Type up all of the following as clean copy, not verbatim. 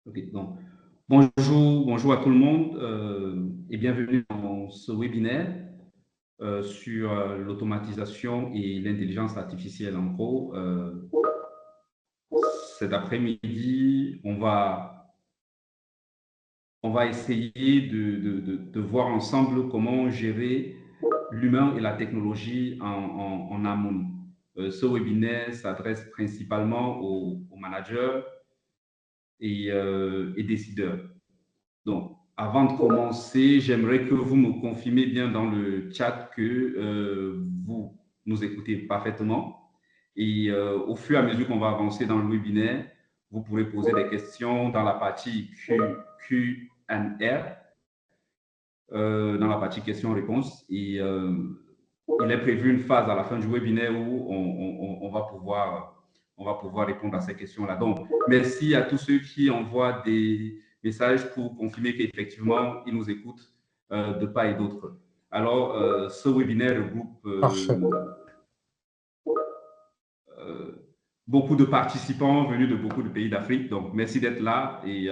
Ok, donc, bonjour à tout le monde et bienvenue dans ce webinaire sur l'automatisation et l'intelligence artificielle. En gros, cet après-midi, on va essayer de voir ensemble comment gérer l'humain et la technologie en harmonie. Ce webinaire s'adresse principalement aux managers et décideurs. Donc, avant de commencer, j'aimerais que vous me confirmiez bien dans le chat que vous nous écoutez parfaitement. Et au fur et à mesure qu'on va avancer dans le webinaire, vous pourrez poser des questions dans la partie Q&R, dans la partie questions-réponses. Et il est prévu une phase à la fin du webinaire où on va pouvoir répondre à ces questions-là. Donc, merci à tous ceux qui envoient des messages pour confirmer qu'effectivement, ils nous écoutent de part et d'autre. Alors, ce webinaire regroupe Parfait. beaucoup de participants venus de beaucoup de pays d'Afrique. Donc, merci d'être là et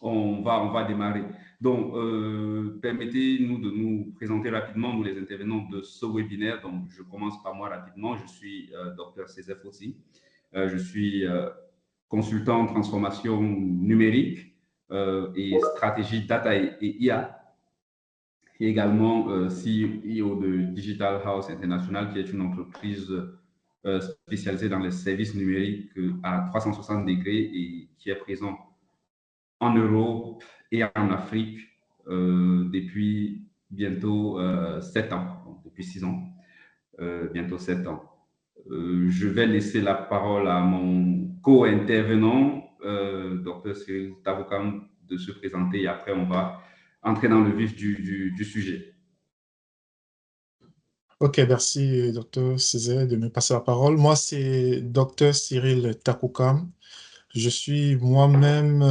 on va démarrer. Donc, permettez-nous de nous présenter rapidement, nous les intervenants de ce webinaire. Donc, je commence par moi rapidement. Je suis Dr César Fossi. Je suis consultant en transformation numérique et stratégie data et IA. Et également CEO de Digital House International, qui est une entreprise spécialisée dans les services numériques à 360 degrés et qui est présent en Europe et en Afrique depuis bientôt 7 ans, donc depuis 6 ans, bientôt 7 ans. Je vais laisser la parole à mon co-intervenant, Dr Cyril Tavoukam, de se présenter et après on va entrer dans le vif du sujet. Ok, merci, docteur Césaire, de me passer la parole. Moi, c'est docteur Cyril Takoukam. Je suis moi-même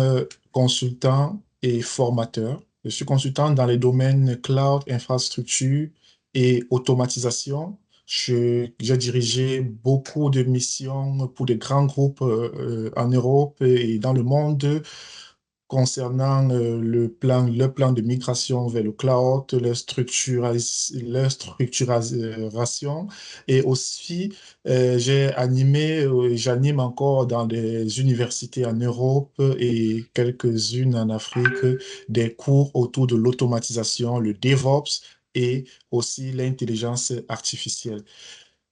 consultant et formateur. Je suis consultant dans les domaines cloud, infrastructure et automatisation. J'ai dirigé beaucoup de missions pour des grands groupes en Europe et dans le monde concernant le plan de migration vers le cloud, leur structuration et aussi j'anime encore dans des universités en Europe et quelques-unes en Afrique des cours autour de l'automatisation, le DevOps et aussi l'intelligence artificielle.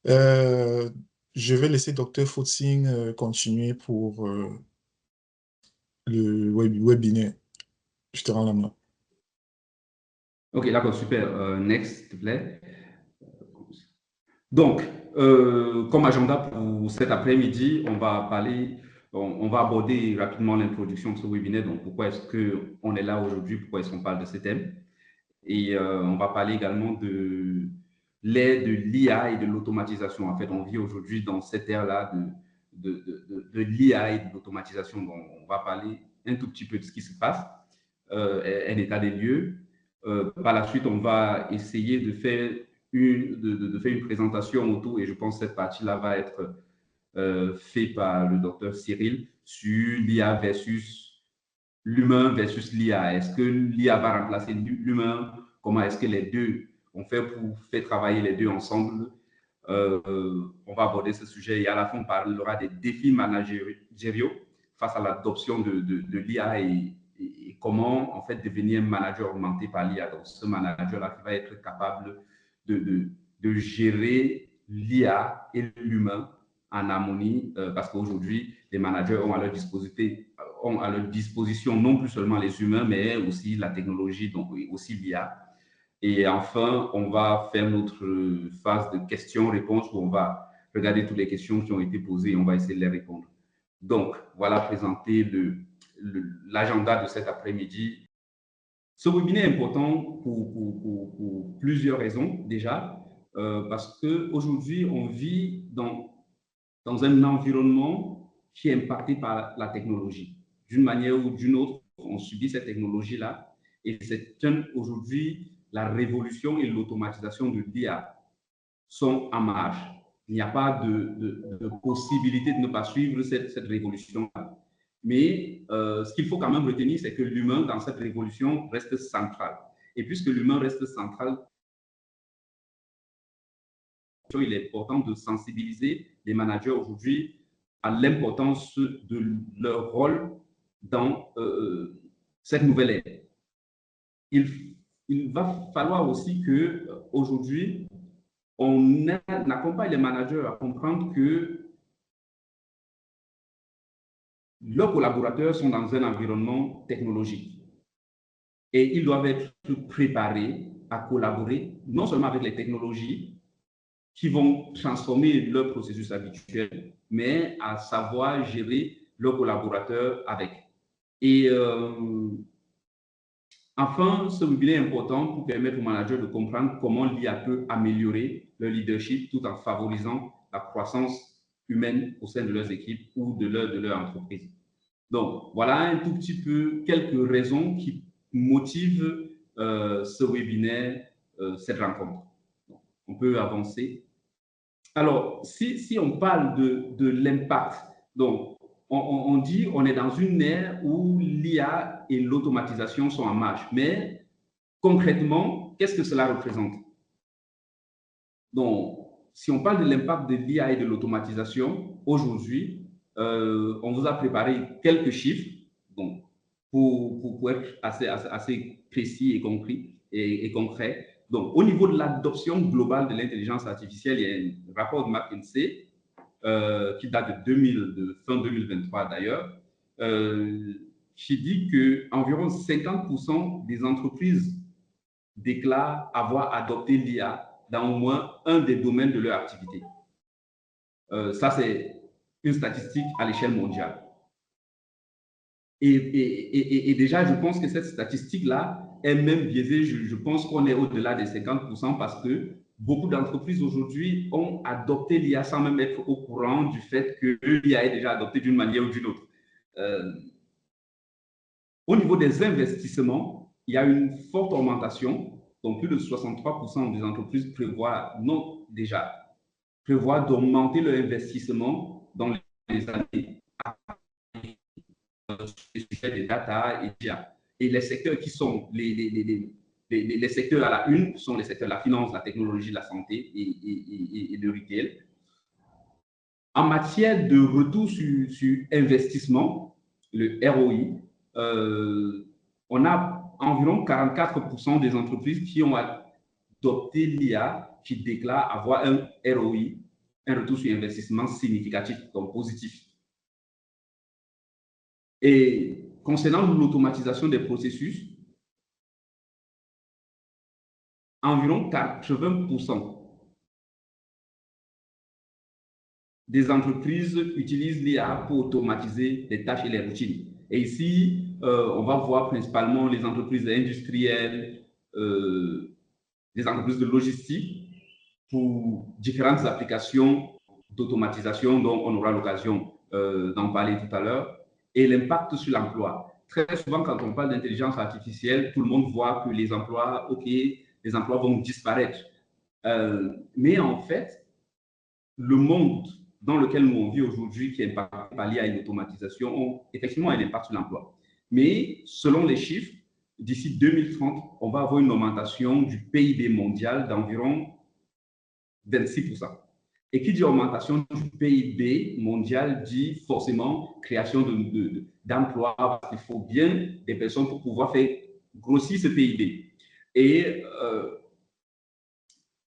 Euh, je vais laisser Dr. Footsing continuer pour le webinaire. Je te rends la main. Ok, d'accord, super. Next, s'il te plaît. Donc, comme agenda pour cet après-midi, on va aborder rapidement l'introduction de ce webinaire. Donc, pourquoi est-ce qu'on est là aujourd'hui? Pourquoi est-ce qu'on parle de ce thème? Et on va parler également de l'ère de l'IA et de l'automatisation. En fait, on vit aujourd'hui dans cette ère-là de l'IA et de l'automatisation. Donc, on va parler un tout petit peu de ce qui se passe, un état des lieux. Par la suite, on va essayer de faire une présentation autour, et je pense que cette partie-là va être faite par le docteur Cyril sur l'IA versus l'humain versus l'IA. Est-ce que l'IA va remplacer l'humain? Comment est-ce que les deux, on fait pour faire travailler les deux ensemble? On va aborder ce sujet et à la fin, on parlera des défis managériaux face à l'adoption de l'IA et comment en fait devenir un manager augmenté par l'IA. Donc, ce manager-là qui va être capable de gérer l'IA et l'humain en harmonie parce qu'aujourd'hui, les managers ont à leur disposition non plus seulement les humains, mais aussi la technologie, donc aussi l'IA. Et enfin, on va faire notre phase de questions-réponses où on va regarder toutes les questions qui ont été posées et on va essayer de les répondre. Donc, voilà présenter l'agenda de cet après-midi. Ce webinaire est important pour plusieurs raisons déjà, parce qu'aujourd'hui, on vit dans un environnement qui est impacté par la technologie. D'une manière ou d'une autre, on subit cette technologie-là et c'est aujourd'hui la révolution et l'automatisation de l'IA sont en marche. Il n'y a pas de possibilité de ne pas suivre cette révolution-là. Mais ce qu'il faut quand même retenir, c'est que l'humain, dans cette révolution, reste central. Et puisque l'humain reste central, il est important de sensibiliser les managers aujourd'hui à l'importance de leur rôle dans cette nouvelle ère. Il va falloir aussi qu'aujourd'hui, on accompagne les managers à comprendre que leurs collaborateurs sont dans un environnement technologique et ils doivent être préparés à collaborer non seulement avec les technologies qui vont transformer leur processus habituel, mais à savoir gérer leurs collaborateurs avec. Et enfin, ce webinaire est important pour permettre aux managers de comprendre comment l'IA peut améliorer leur leadership tout en favorisant la croissance humaine au sein de leurs équipes ou de leur entreprise. Donc, voilà un tout petit peu quelques raisons qui motivent ce webinaire, cette rencontre. Donc, on peut avancer. Alors, si on parle de l'impact, donc on dit on est dans une ère où l'IA et l'automatisation sont en marche, mais concrètement, qu'est-ce que cela représente? Donc, si on parle de l'impact de l'IA et de l'automatisation, aujourd'hui, on vous a préparé quelques chiffres donc, pour être assez précis et concret, et concret. Donc, au niveau de l'adoption globale de l'intelligence artificielle, il y a un rapport de McKinsey qui date de fin 2023 d'ailleurs, qui dit qu'environ 50% des entreprises déclarent avoir adopté l'IA dans au moins un des domaines de leur activité. Ça, c'est une statistique à l'échelle mondiale. Et déjà, je pense que cette statistique-là est même biaisée. Je pense qu'on est au-delà des 50% parce que beaucoup d'entreprises aujourd'hui ont adopté l'IA sans même être au courant du fait que l'IA est déjà adoptée d'une manière ou d'une autre. Au niveau des investissements, il y a une forte augmentation. Donc, plus de 63% des entreprises prévoient d'augmenter leur investissement dans les années les sujets des data et d'IA. Et les secteurs qui sont les secteurs à la une sont les secteurs de la finance, la technologie, la santé et le retail. En matière de retour sur investissement, le ROI, on a environ 44% des entreprises qui ont adopté l'IA qui déclarent avoir un ROI, un retour sur investissement significatif, donc positif. Et concernant l'automatisation des processus, environ 80% des entreprises utilisent l'IA pour automatiser les tâches et les routines. Et ici, on va voir principalement les entreprises industrielles, les entreprises de logistique pour différentes applications d'automatisation dont on aura l'occasion d'en parler tout à l'heure, et l'impact sur l'emploi. Très souvent, quand on parle d'intelligence artificielle, tout le monde voit que les emplois, OK, les emplois vont disparaître. Mais en fait, le monde dans lequel nous on vit aujourd'hui, qui est impacté par l'IA et l'automatisation, ont effectivement un impact sur l'emploi. Mais selon les chiffres, d'ici 2030, on va avoir une augmentation du PIB mondial d'environ 26%. Et qui dit augmentation du PIB mondial dit forcément création d'emplois, parce qu'il faut bien des personnes pour pouvoir faire grossir ce PIB. Et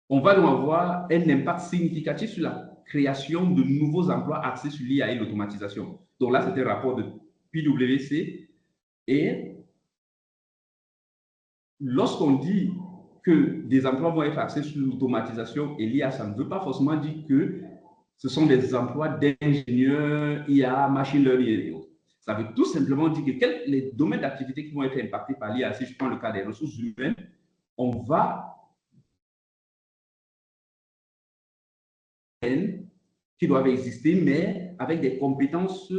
on va donc avoir un impact significatif sur la création de nouveaux emplois axés sur l'IA et l'automatisation. Donc là, c'était un rapport de PwC. Et lorsqu'on dit que des emplois vont être axés sur l'automatisation et l'IA, ça ne veut pas forcément dire que ce sont des emplois d'ingénieurs, IA, machine learning et autres. Ça veut tout simplement dire que les domaines d'activité qui vont être impactés par l'IA, si je prends le cas des ressources humaines, on va qui doivent exister, mais avec des compétences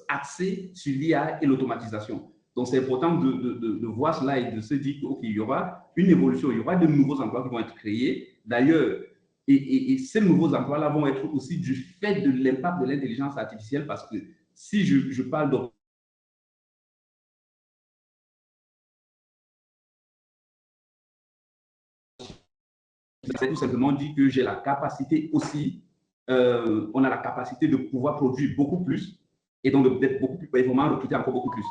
axées sur l'IA et l'automatisation. Donc, c'est important de voir cela et de se dire qu'il y aura une évolution, il y aura de nouveaux emplois qui vont être créés. D'ailleurs, et ces nouveaux emplois-là vont être aussi du fait de l'impact de l'intelligence artificielle, parce que si je parle c'est tout simplement dit que j'ai la capacité aussi, on a la capacité de pouvoir produire beaucoup plus et donc d'être beaucoup plus performant, recruter encore beaucoup plus.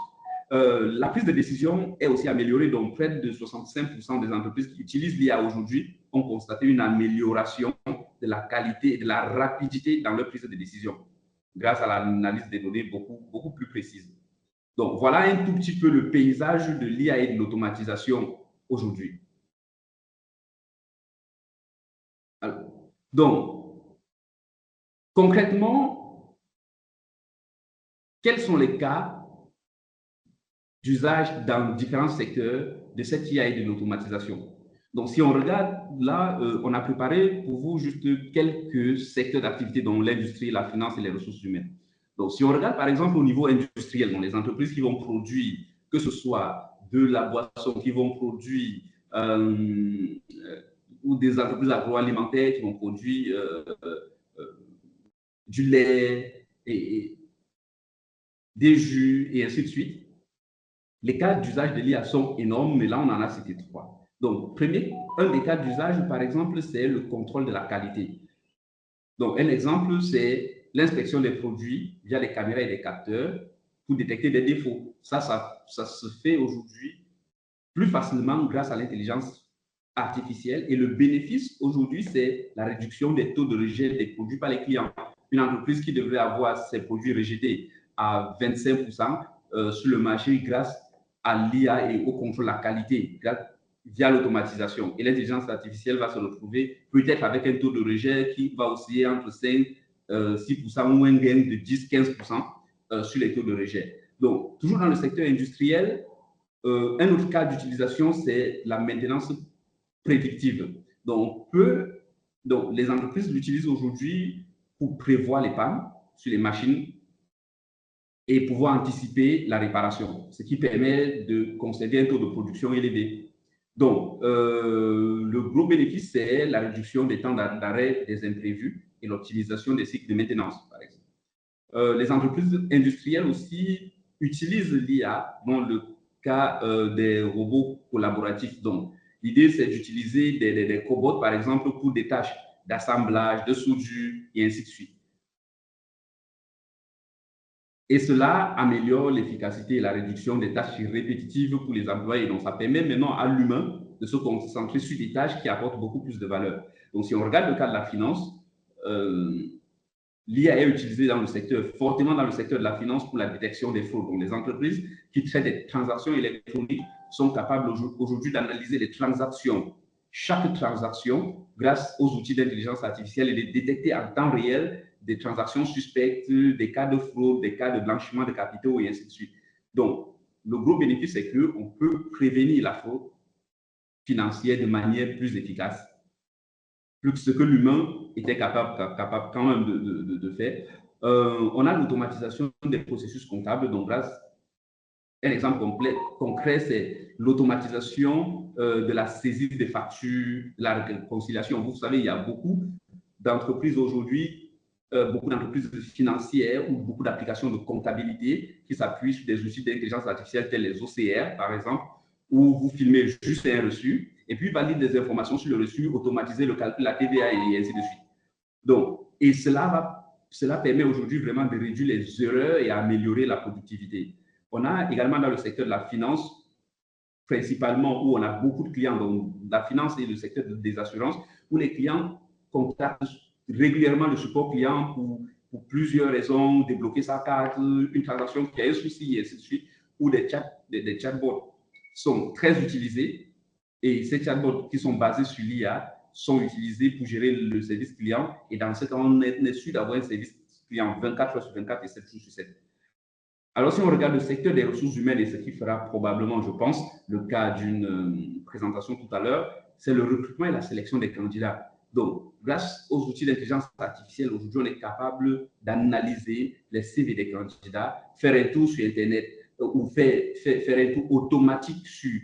La prise de décision est aussi améliorée, donc près de 65% des entreprises qui utilisent l'IA aujourd'hui ont constaté une amélioration de la qualité et de la rapidité dans leur prise de décision grâce à l'analyse des données beaucoup plus précise. Donc, voilà un tout petit peu le paysage de l'IA et de l'automatisation aujourd'hui. Donc, concrètement, quels sont les cas d'usage dans différents secteurs de cette IA et de l'automatisation? Donc, si on regarde là, on a préparé pour vous juste quelques secteurs d'activité, dont l'industrie, la finance et les ressources humaines. Donc, si on regarde par exemple au niveau industriel, donc les entreprises qui vont produire, que ce soit de la boisson, qui vont produire, ou des entreprises agroalimentaires qui vont produire du lait et des jus et ainsi de suite. Les cas d'usage de l'IA sont énormes, mais là, on en a cité 3. Donc, un des cas d'usage, par exemple, c'est le contrôle de la qualité. Donc, un exemple, c'est l'inspection des produits via les caméras et les capteurs pour détecter des défauts. Ça se fait aujourd'hui plus facilement grâce à l'intelligence artificielle. Et le bénéfice aujourd'hui, c'est la réduction des taux de rejet des produits par les clients. Une entreprise qui devrait avoir ses produits rejetés à 25% sur le marché grâce à l'IA et au contrôle de la qualité, via l'automatisation. Et l'intelligence artificielle va se retrouver peut-être avec un taux de rejet qui va osciller entre 5, 6% ou un gain de 10-15% sur les taux de rejet. Donc, toujours dans le secteur industriel, un autre cas d'utilisation, c'est la maintenance prédictive. Donc, les entreprises l'utilisent aujourd'hui pour prévoir les pannes sur les machines et pouvoir anticiper la réparation, ce qui permet de concéder un taux de production élevé. Donc, le gros bénéfice, c'est la réduction des temps d'arrêt des imprévus et l'optimisation des cycles de maintenance, par exemple. Les entreprises industrielles aussi utilisent l'IA dans le cas des robots collaboratifs. Donc, l'idée, c'est d'utiliser des cobots, par exemple, pour des tâches d'assemblage, de soudure et ainsi de suite. Et cela améliore l'efficacité et la réduction des tâches répétitives pour les employés. Donc, ça permet maintenant à l'humain de se concentrer sur des tâches qui apportent beaucoup plus de valeur. Donc, si on regarde le cas de la finance, l'IA est utilisée fortement dans le secteur de la finance pour la détection des fraudes. Donc, les entreprises qui traitent des transactions électroniques sont capables aujourd'hui d'analyser les transactions, chaque transaction, grâce aux outils d'intelligence artificielle et de détecter en temps réel des transactions suspectes, des cas de fraude, des cas de blanchiment de capitaux et ainsi de suite. Donc, le gros bénéfice, c'est qu'on peut prévenir la fraude financière de manière plus efficace, plus que ce que l'humain était capable quand même de faire. On a l'automatisation des processus comptables. Donc, un exemple concret, c'est l'automatisation de la saisie des factures, la réconciliation. Vous savez, il y a beaucoup d'entreprises aujourd'hui, beaucoup d'entreprises financières ou beaucoup d'applications de comptabilité qui s'appuient sur des outils d'intelligence artificielle tels les OCR, par exemple, où vous filmez juste un reçu et puis valide des informations sur le reçu, automatiser le calcul de la TVA et ainsi de suite. Donc, et cela permet aujourd'hui vraiment de réduire les erreurs et améliorer la productivité. On a également dans le secteur de la finance, principalement où on a beaucoup de clients, donc la finance et le secteur des assurances, où les clients contactent régulièrement le support client pour plusieurs raisons, débloquer sa carte, une transaction qui a un souci et ainsi de suite, où des chatbots sont très utilisés et ces chatbots qui sont basés sur l'IA sont utilisés pour gérer le service client. Et dans ce cas, on est sûr d'avoir un service client 24 heures sur 24 et 7 jours sur 7. Alors, si on regarde le secteur des ressources humaines, et ce qui fera probablement, je pense, le cas d'une présentation tout à l'heure, c'est le recrutement et la sélection des candidats. Donc, grâce aux outils d'intelligence artificielle, aujourd'hui, on est capable d'analyser les CV des candidats, faire un tour sur Internet ou faire un tour automatique sur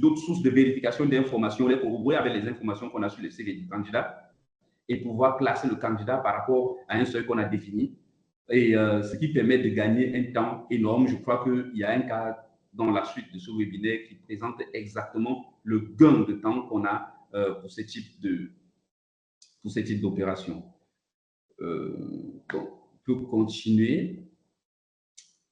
d'autres sources de vérification d'informations, les corroborer avec les informations qu'on a sur les CV du candidat et pouvoir classer le candidat par rapport à un seuil qu'on a défini. Et ce qui permet de gagner un temps énorme. Je crois qu'il y a un cas dans la suite de ce webinaire qui présente exactement le gain de temps qu'on a pour ce type d'opération. Donc, on peut continuer.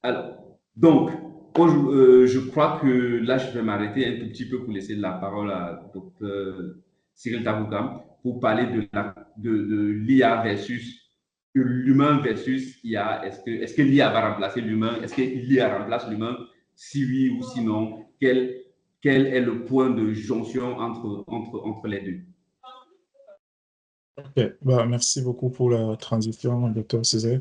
Alors, donc, je crois que là, je vais m'arrêter un tout petit peu pour laisser la parole à Dr. Cyril Taboukam pour parler de l'IA versus l'humain versus IA. Est-ce que l'IA va remplacer l'humain? Est-ce que l'IA remplace l'humain? Si oui ou sinon, quel est le point de jonction entre les deux? Ok, bah, merci beaucoup pour la transition, docteur Césaire.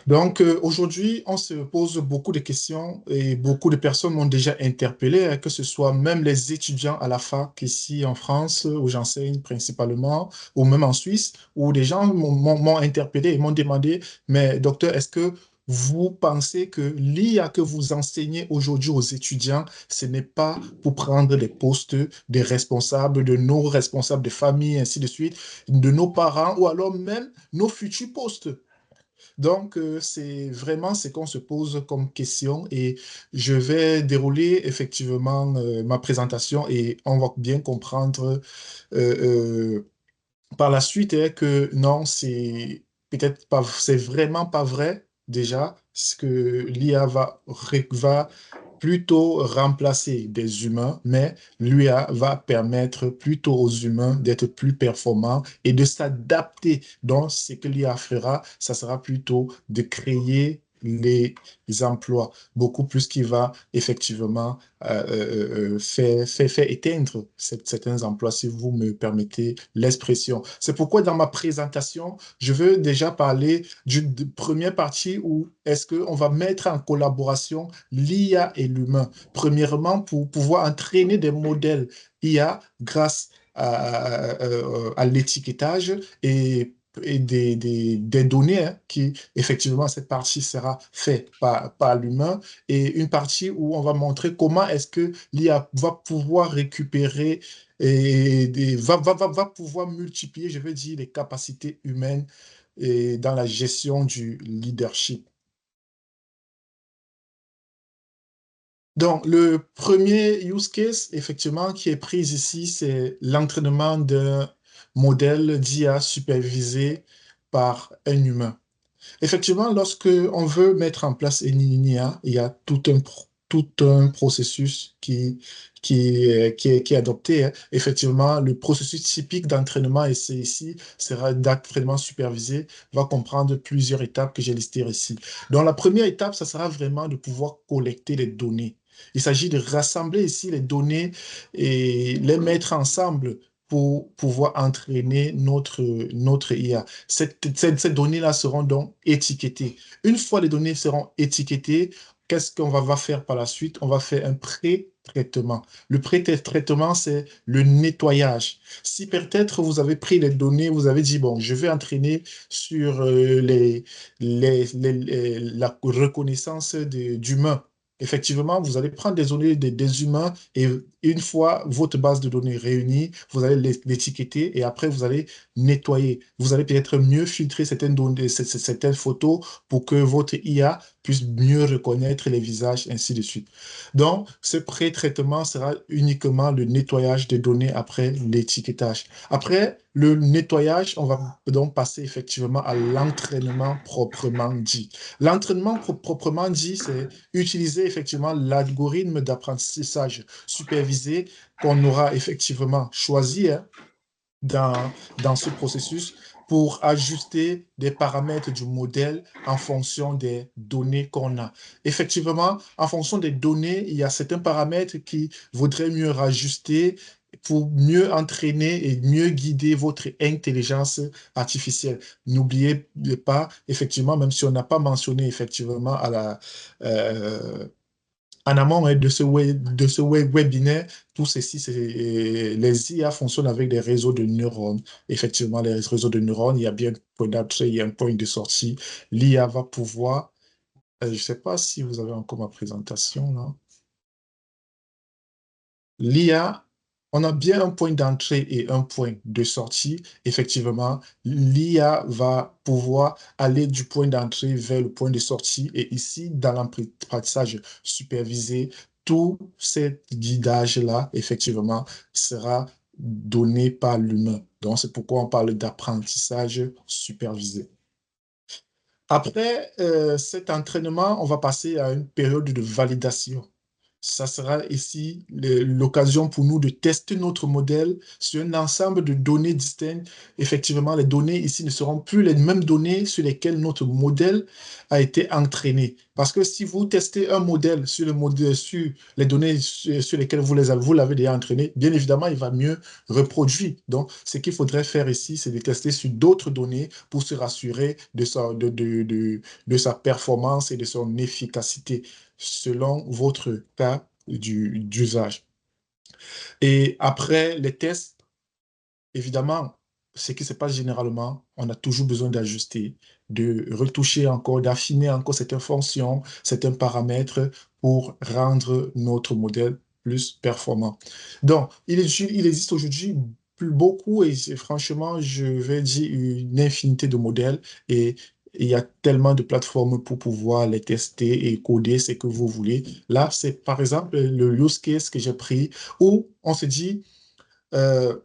Donc, aujourd'hui, on se pose beaucoup de questions et beaucoup de personnes m'ont déjà interpellé, hein, que ce soit même les étudiants à la fac ici en France, où j'enseigne principalement, ou même en Suisse, où des gens m'ont interpellé et m'ont demandé, mais docteur, est-ce que vous pensez que l'IA que vous enseignez aujourd'hui aux étudiants, ce n'est pas pour prendre les postes des responsables, de nos responsables de famille, ainsi de suite, de nos parents, ou alors même nos futurs postes? Donc, c'est vraiment ce qu'on se pose comme question et je vais dérouler effectivement ma présentation et on va bien comprendre par la suite hein, que non, c'est peut-être pas, c'est vraiment pas vrai déjà, ce que l'IA va plutôt remplacer des humains, mais l'IA va permettre plutôt aux humains d'être plus performants et de s'adapter. Donc, ce que l'IA fera, ça sera plutôt de créer les emplois, beaucoup plus qui va effectivement faire éteindre certains emplois, si vous me permettez l'expression. C'est pourquoi dans ma présentation, je veux déjà parler d'une première partie où est-ce qu'on va mettre en collaboration l'IA et l'humain. Premièrement, pour pouvoir entraîner des modèles IA grâce à l'étiquetage et des données hein, qui, effectivement, cette partie sera faite par l'humain et une partie où on va montrer comment est-ce que l'IA va pouvoir récupérer et va pouvoir multiplier, je veux dire, les capacités humaines et dans la gestion du leadership. Donc, le premier use case, effectivement, qui est pris ici, c'est l'entraînement d'un modèle d'IA supervisé par un humain. Effectivement, lorsque on veut mettre en place une IA, il y a tout un processus qui est adopté, hein. Effectivement, le processus typique d'entraînement, et c'est ici, sera d'entraînement supervisé, va comprendre plusieurs étapes que j'ai listées ici. Donc, la première étape, ça sera vraiment de pouvoir collecter les données. Il s'agit de rassembler ici les données et les mettre ensemble pour pouvoir entraîner notre IA. Ces données-là seront donc étiquetées. Une fois les données seront étiquetées, qu'est-ce qu'on va faire par la suite? On va faire un pré-traitement. Le pré-traitement, c'est le nettoyage. Si peut-être vous avez pris les données, vous avez dit, bon, je vais entraîner sur la reconnaissance d'humains. Effectivement, vous allez prendre des données des humains et une fois votre base de données réunie, vous allez l'étiqueter et après vous allez nettoyer. Vous allez peut-être mieux filtrer certaines données, certaines photos pour que votre IA puisse mieux reconnaître les visages, ainsi de suite. Donc, ce pré-traitement sera uniquement le nettoyage des données après l'étiquetage. Après le nettoyage, on va donc passer effectivement à l'entraînement proprement dit. L'entraînement proprement dit, c'est utiliser effectivement l'algorithme d'apprentissage supervisé qu'on aura effectivement choisi hein, dans ce processus pour ajuster des paramètres du modèle en fonction des données qu'on a. Effectivement, en fonction des données, il y a certains paramètres qui voudraient mieux rajuster pour mieux entraîner et mieux guider votre intelligence artificielle. N'oubliez pas, effectivement, même si on n'a pas mentionné effectivement en amont hein, de ce webinaire, tout ceci, les IA fonctionnent avec des réseaux de neurones. Effectivement, les réseaux de neurones, il y a bien un point d'entrée, il y a un point de sortie. L'IA va pouvoir, je ne sais pas si vous avez encore ma présentation là. L'IA, on a bien un point d'entrée et un point de sortie. Effectivement, l'IA va pouvoir aller du point d'entrée vers le point de sortie. Et ici, dans l'apprentissage supervisé, tout ce guidage-là, effectivement, sera donné par l'humain. Donc, c'est pourquoi on parle d'apprentissage supervisé. Après cet entraînement, on va passer à une période de validation. Ça sera ici l'occasion pour nous de tester notre modèle sur un ensemble de données distinctes. Effectivement, les données ici ne seront plus les mêmes données sur lesquelles notre modèle a été entraîné. Parce que si vous testez un modèle sur, sur les données sur lesquelles vous l'avez déjà entraîné, bien évidemment, il va mieux reproduire. Donc, ce qu'il faudrait faire ici, c'est de tester sur d'autres données pour se rassurer de sa performance et de son efficacité selon votre cas d'usage. Et après les tests, évidemment, ce qui se passe généralement, on a toujours besoin d'ajuster, de retoucher encore, d'affiner encore certaines fonctions, certains paramètres pour rendre notre modèle plus performant. Donc, il existe aujourd'hui beaucoup, et franchement, je vais dire une infinité de modèles, et il y a tellement de plateformes pour pouvoir les tester et coder ce que vous voulez. Là, c'est par exemple le use case que j'ai pris où on se dit, euh,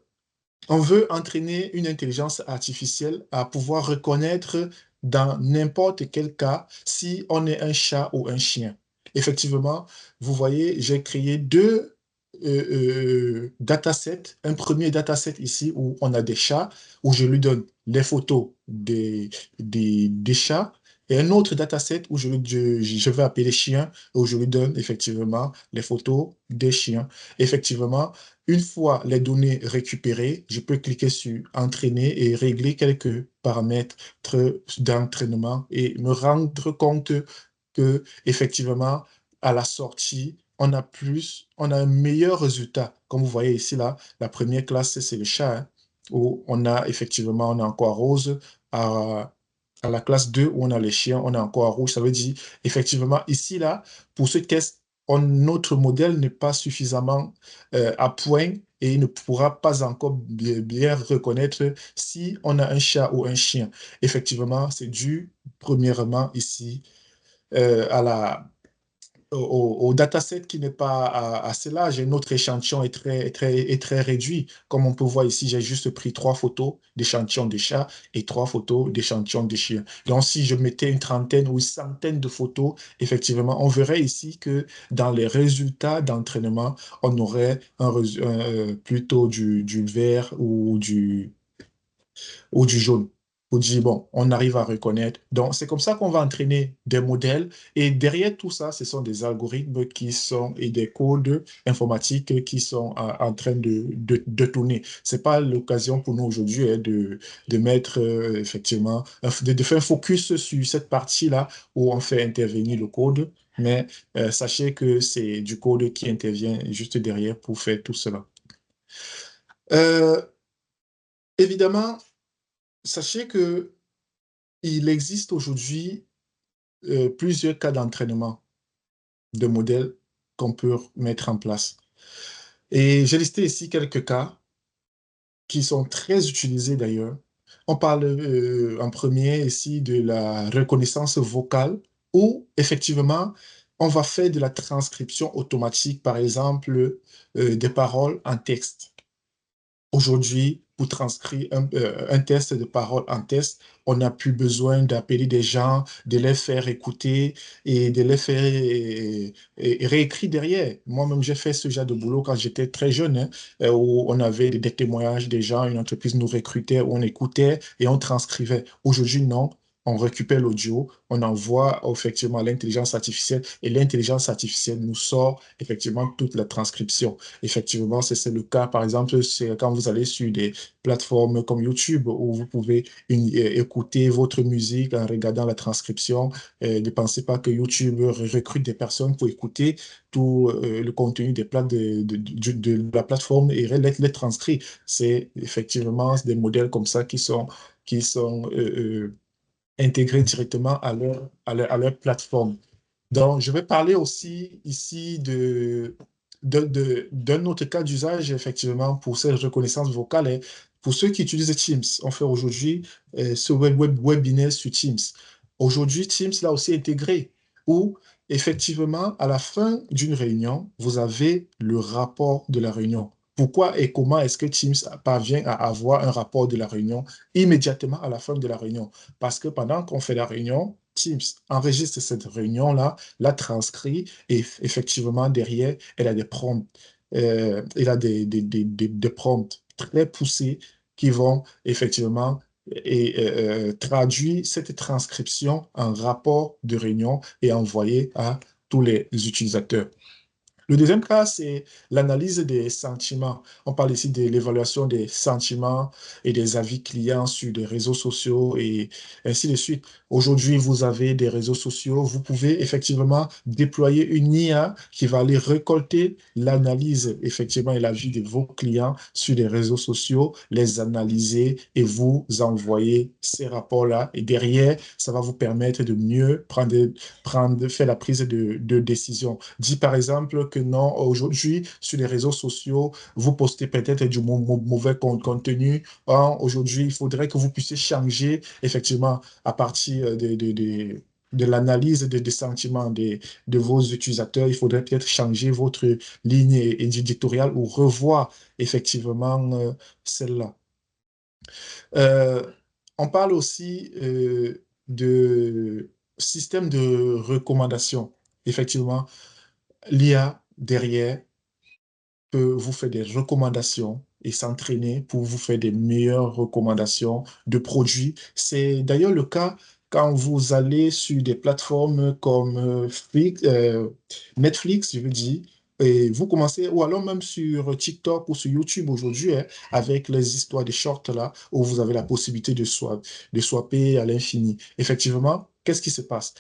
on veut entraîner une intelligence artificielle à pouvoir reconnaître dans n'importe quel cas si on est un chat ou un chien. Effectivement, vous voyez, j'ai créé deux datasets. Un premier dataset ici où on a des chats, où je lui donne les photos des chats, et un autre dataset où je vais appeler chien, où je lui donne effectivement les photos des chiens. Effectivement, une fois les données récupérées, je peux cliquer sur entraîner et régler quelques paramètres d'entraînement et me rendre compte que, effectivement, à la sortie, on a un meilleur résultat. Comme vous voyez ici, là, la première classe, c'est le chat, hein, où on a effectivement, on a encore rose. À la classe 2 où on a les chiens, on a encore rouge. Ça veut dire, effectivement, ici, là, pour ce test, notre modèle n'est pas suffisamment à point et il ne pourra pas encore bien reconnaître si on a un chat ou un chien. Effectivement, c'est dû, premièrement, ici, à au dataset qui n'est pas assez large. Et notre échantillon est très réduit. Comme on peut voir ici, j'ai juste pris 3 photos d'échantillons de chats et 3 photos d'échantillons de chiens. Donc, si je mettais une trentaine ou une centaine de photos, effectivement, on verrait ici que dans les résultats d'entraînement, on aurait plutôt du vert ou du jaune. Pour dire, bon, on arrive à reconnaître. Donc, c'est comme ça qu'on va entraîner des modèles. Et derrière tout ça, ce sont des algorithmes et des codes informatiques qui sont en train de tourner. Ce n'est pas l'occasion pour nous aujourd'hui, hein, de mettre effectivement, de faire un focus sur cette partie-là où on fait intervenir le code. Mais sachez que c'est du code qui intervient juste derrière pour faire tout cela. Euh, Évidemment, sachez que il existe aujourd'hui plusieurs cas d'entraînement de modèles qu'on peut mettre en place. Et j'ai listé ici quelques cas qui sont très utilisés d'ailleurs. On parle en premier ici de la reconnaissance vocale où effectivement on va faire de la transcription automatique, par exemple, des paroles en texte. Aujourd'hui, pour transcrire un test de parole en test, on n'a plus besoin d'appeler des gens, de les faire écouter et de les faire et réécrire derrière. Moi-même, j'ai fait ce genre de boulot quand j'étais très jeune, hein, où on avait des témoignages des gens, une entreprise nous recrutait, où on écoutait et on transcrivait. Aujourd'hui, non. On récupère l'audio, on envoie effectivement à l'intelligence artificielle et l'intelligence artificielle nous sort effectivement toute la transcription. Effectivement, c'est le cas, par exemple, c'est quand vous allez sur des plateformes comme YouTube où vous pouvez écouter votre musique en regardant la transcription. Ne pensez pas que YouTube recrute des personnes pour écouter tout le contenu de la plateforme et les transcrire. C'est effectivement des modèles comme ça qui sont intégrés directement à leur plateforme. Donc, je vais parler aussi ici d'un autre cas d'usage, effectivement, pour cette reconnaissance vocale. Et pour ceux qui utilisent Teams, on fait aujourd'hui ce webinaire sur Teams. Aujourd'hui, Teams l'a aussi intégré, où effectivement, à la fin d'une réunion, vous avez le rapport de la réunion. pourquoi et comment est-ce que Teams parvient à avoir un rapport de la réunion immédiatement à la fin de la réunion? Parce que pendant qu'on fait la réunion, Teams enregistre cette réunion-là, la transcrit et effectivement, derrière, elle a des prompts. Il a des prompts très poussés qui vont effectivement traduire cette transcription en rapport de réunion et envoyer à tous les utilisateurs. Le deuxième cas, c'est l'analyse des sentiments. On parle ici de l'évaluation des sentiments et des avis clients sur des réseaux sociaux et ainsi de suite. Aujourd'hui, vous avez des réseaux sociaux. Vous pouvez effectivement déployer une IA qui va aller récolter l'analyse, effectivement, et l'avis de vos clients sur des réseaux sociaux, les analyser et vous envoyer ces rapports-là. Et derrière, ça va vous permettre de mieux faire la prise de décision. Dis par exemple que non, aujourd'hui, sur les réseaux sociaux, vous postez peut-être du mauvais contenu. Aujourd'hui, il faudrait que vous puissiez changer, effectivement, à partir de l'analyse des sentiments de vos utilisateurs. Il faudrait peut-être changer votre ligne éditoriale ou revoir, effectivement, celle-là. Euh, on parle aussi de système de recommandation. Effectivement, l'IA derrière peut vous faire des recommandations et s'entraîner pour vous faire des meilleures recommandations de produits. C'est d'ailleurs le cas quand vous allez sur des plateformes comme Netflix, je veux dire, et vous commencez, ou alors même sur TikTok ou sur YouTube aujourd'hui, hein, avec les histoires des shorts là, où vous avez la possibilité de swapper à l'infini. Effectivement, qu'est-ce qui se passe?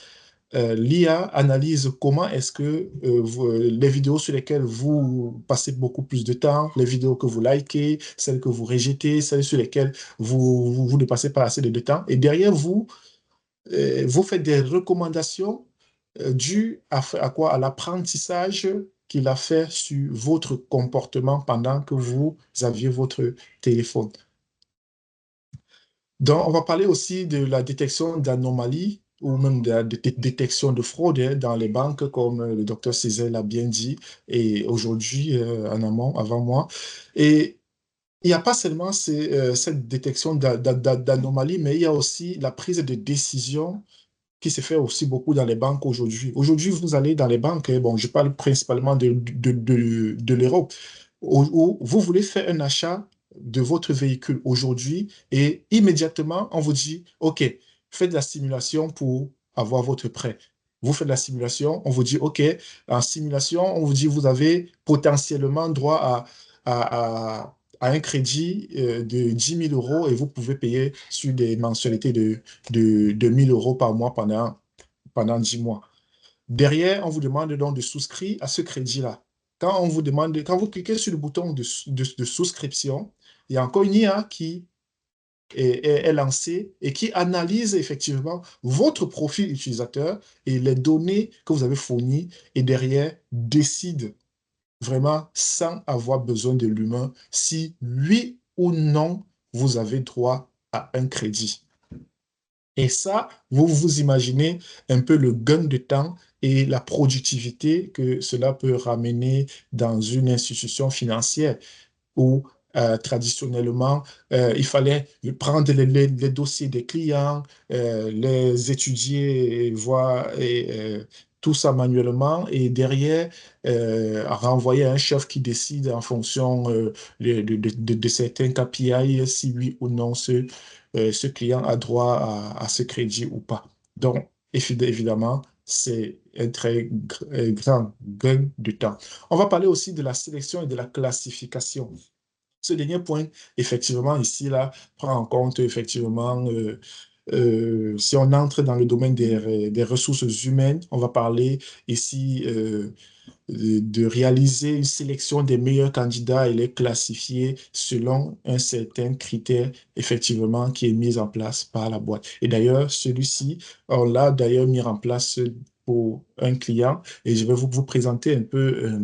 L'IA analyse comment est-ce que les vidéos sur lesquelles vous passez beaucoup plus de temps, les vidéos que vous likez, celles que vous rejetez, celles sur lesquelles vous ne passez pas assez de temps. Et derrière vous, vous faites des recommandations dues à quoi? À l'apprentissage qu'il a fait sur votre comportement pendant que vous aviez votre téléphone. Donc, on va parler aussi de la détection d'anomalies ou même de la détection de fraude hein, dans les banques, comme le docteur Césaire l'a bien dit, et aujourd'hui, en amont, avant moi. Et il n'y a pas seulement cette détection d'anomalies, mais il y a aussi la prise de décision qui se fait aussi beaucoup dans les banques aujourd'hui. Aujourd'hui, vous allez dans les banques, hein, bon, je parle principalement de l'Europe, où vous voulez faire un achat de votre véhicule aujourd'hui et immédiatement, on vous dit, OK, faites la simulation pour avoir votre prêt. Vous faites la simulation, on vous dit, OK, en simulation, on vous dit, vous avez potentiellement droit à un crédit de 10 000 euros et vous pouvez payer sur des mensualités de 1 000 euros par mois pendant 10 mois. Derrière, on vous demande donc de souscrire à ce crédit-là. Quand vous cliquez sur le bouton de souscription, il y a encore une IA qui est lancée et qui analyse effectivement votre profil utilisateur et les données que vous avez fournies et derrière décide vraiment sans avoir besoin de l'humain si oui ou non vous avez droit à un crédit. Et ça, vous vous imaginez un peu le gain de temps et la productivité que cela peut ramener dans une institution financière où traditionnellement, il fallait prendre les dossiers des clients, les étudier, et voir tout ça manuellement et derrière renvoyer à un chef qui décide en fonction de certains KPI si oui ou non ce client a droit à ce crédit ou pas. Donc, évidemment, c'est un très grand gain de temps. On va parler aussi de la sélection et de la classification. Ce dernier point, effectivement, ici, là, prend en compte, effectivement, si on entre dans le domaine des ressources humaines, on va parler ici de réaliser une sélection des meilleurs candidats et les classifier selon un certain critère, effectivement, qui est mis en place par la boîte. Et d'ailleurs, celui-ci, on l'a d'ailleurs mis en place pour un client et je vais vous présenter un peu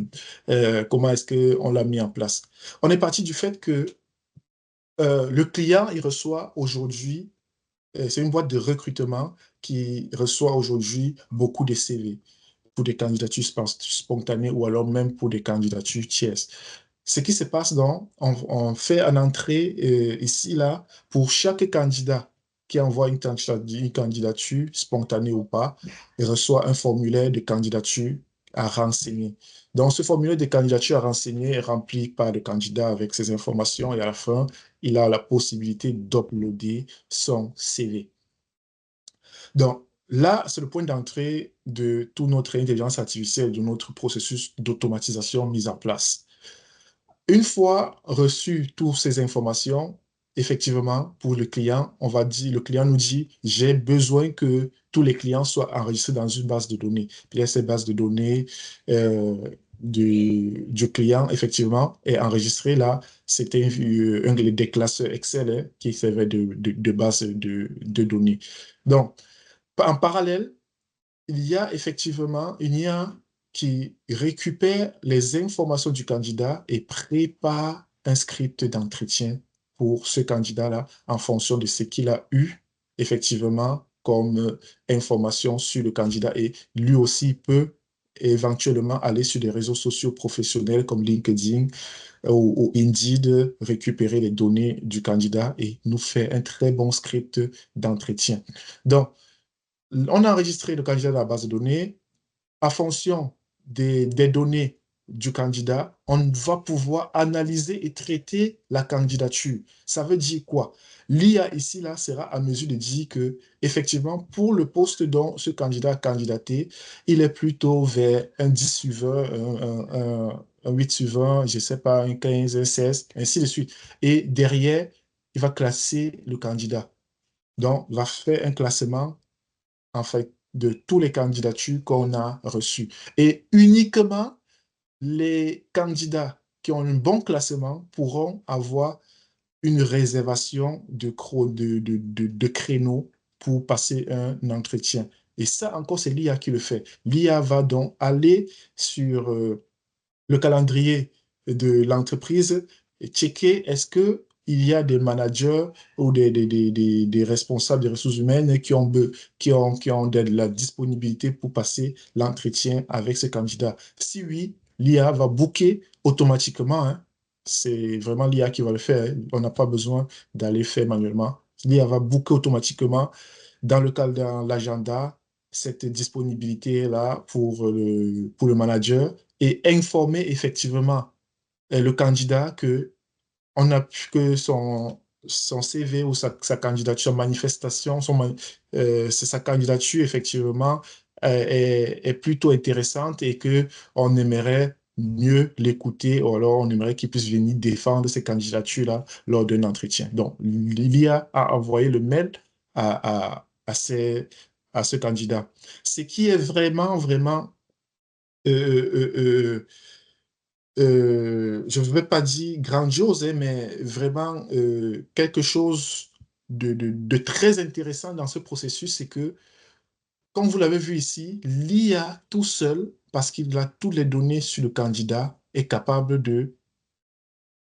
comment est-ce qu'on l'a mis en place. On est parti du fait que le client, il reçoit aujourd'hui, c'est une boîte de recrutement qui reçoit aujourd'hui beaucoup de CV pour des candidatures spontanées ou alors même pour des candidatures tierces. Ce qui se passe donc, on fait une entrée ici, là, pour chaque candidat qui envoie une candidature, spontanée ou pas, il reçoit un formulaire de candidature à renseigner. Donc, ce formulaire de candidature à renseigner est rempli par le candidat avec ses informations et à la fin, il a la possibilité d'uploader son CV. Donc, là, c'est le point d'entrée de toute notre intelligence artificielle, de notre processus d'automatisation mis en place. Une fois reçu toutes ces informations, effectivement, pour le client, on va dire, le client nous dit, j'ai besoin que tous les clients soient enregistrés dans une base de données. Puis là, cette base de données euh, du client, effectivement, est enregistrée là. C'était un des classeurs Excel qui servait de base de données. Donc, en parallèle, il y a effectivement une IA qui récupère les informations du candidat et prépare un script d'entretien pour ce candidat-là en fonction de ce qu'il a eu effectivement comme information sur le candidat. Et lui aussi peut éventuellement aller sur des réseaux sociaux professionnels comme LinkedIn ou Indeed, récupérer les données du candidat et nous faire un très bon script d'entretien. Donc, on a enregistré le candidat dans la base de données. En fonction des données du candidat, on va pouvoir analyser et traiter la candidature. Ça veut dire quoi? L'IA ici, là, sera à mesure de dire que, effectivement, pour le poste dont ce candidat a candidaté, il est plutôt vers un 10 sur 20, un 8 sur 20, je ne sais pas, un 15, un 16, ainsi de suite. Et derrière, il va classer le candidat. Donc, il va faire un classement en fait, de toutes les candidatures qu'on a reçues. Et uniquement les candidats qui ont un bon classement pourront avoir une réservation de créneaux pour passer un entretien. Et ça encore, c'est l'IA qui le fait. L'IA va donc aller sur le calendrier de l'entreprise et checker est-ce que il y a des managers ou des responsables des ressources humaines qui ont de la disponibilité pour passer l'entretien avec ces candidats. Si oui, l'IA va booker automatiquement, hein. C'est vraiment l'IA qui va le faire, hein. On n'a pas besoin d'aller faire manuellement. L'IA va booker automatiquement dans le cadre de l'agenda cette disponibilité-là pour le manager et informer effectivement le candidat que on a que son CV ou sa candidature, manifestation, c'est sa candidature effectivement est plutôt intéressante et que on aimerait mieux l'écouter ou alors on aimerait qu'il puisse venir défendre ces candidatures-là lors d'un entretien. Donc, l'IA a envoyé le mail à ce candidat. Ce qui est vraiment, vraiment euh, euh, je ne vais pas dire grandiose, hein, mais vraiment quelque chose de très intéressant dans ce processus, c'est que, comme vous l'avez vu ici, l'IA tout seul, parce qu'il a toutes les données sur le candidat, est capable de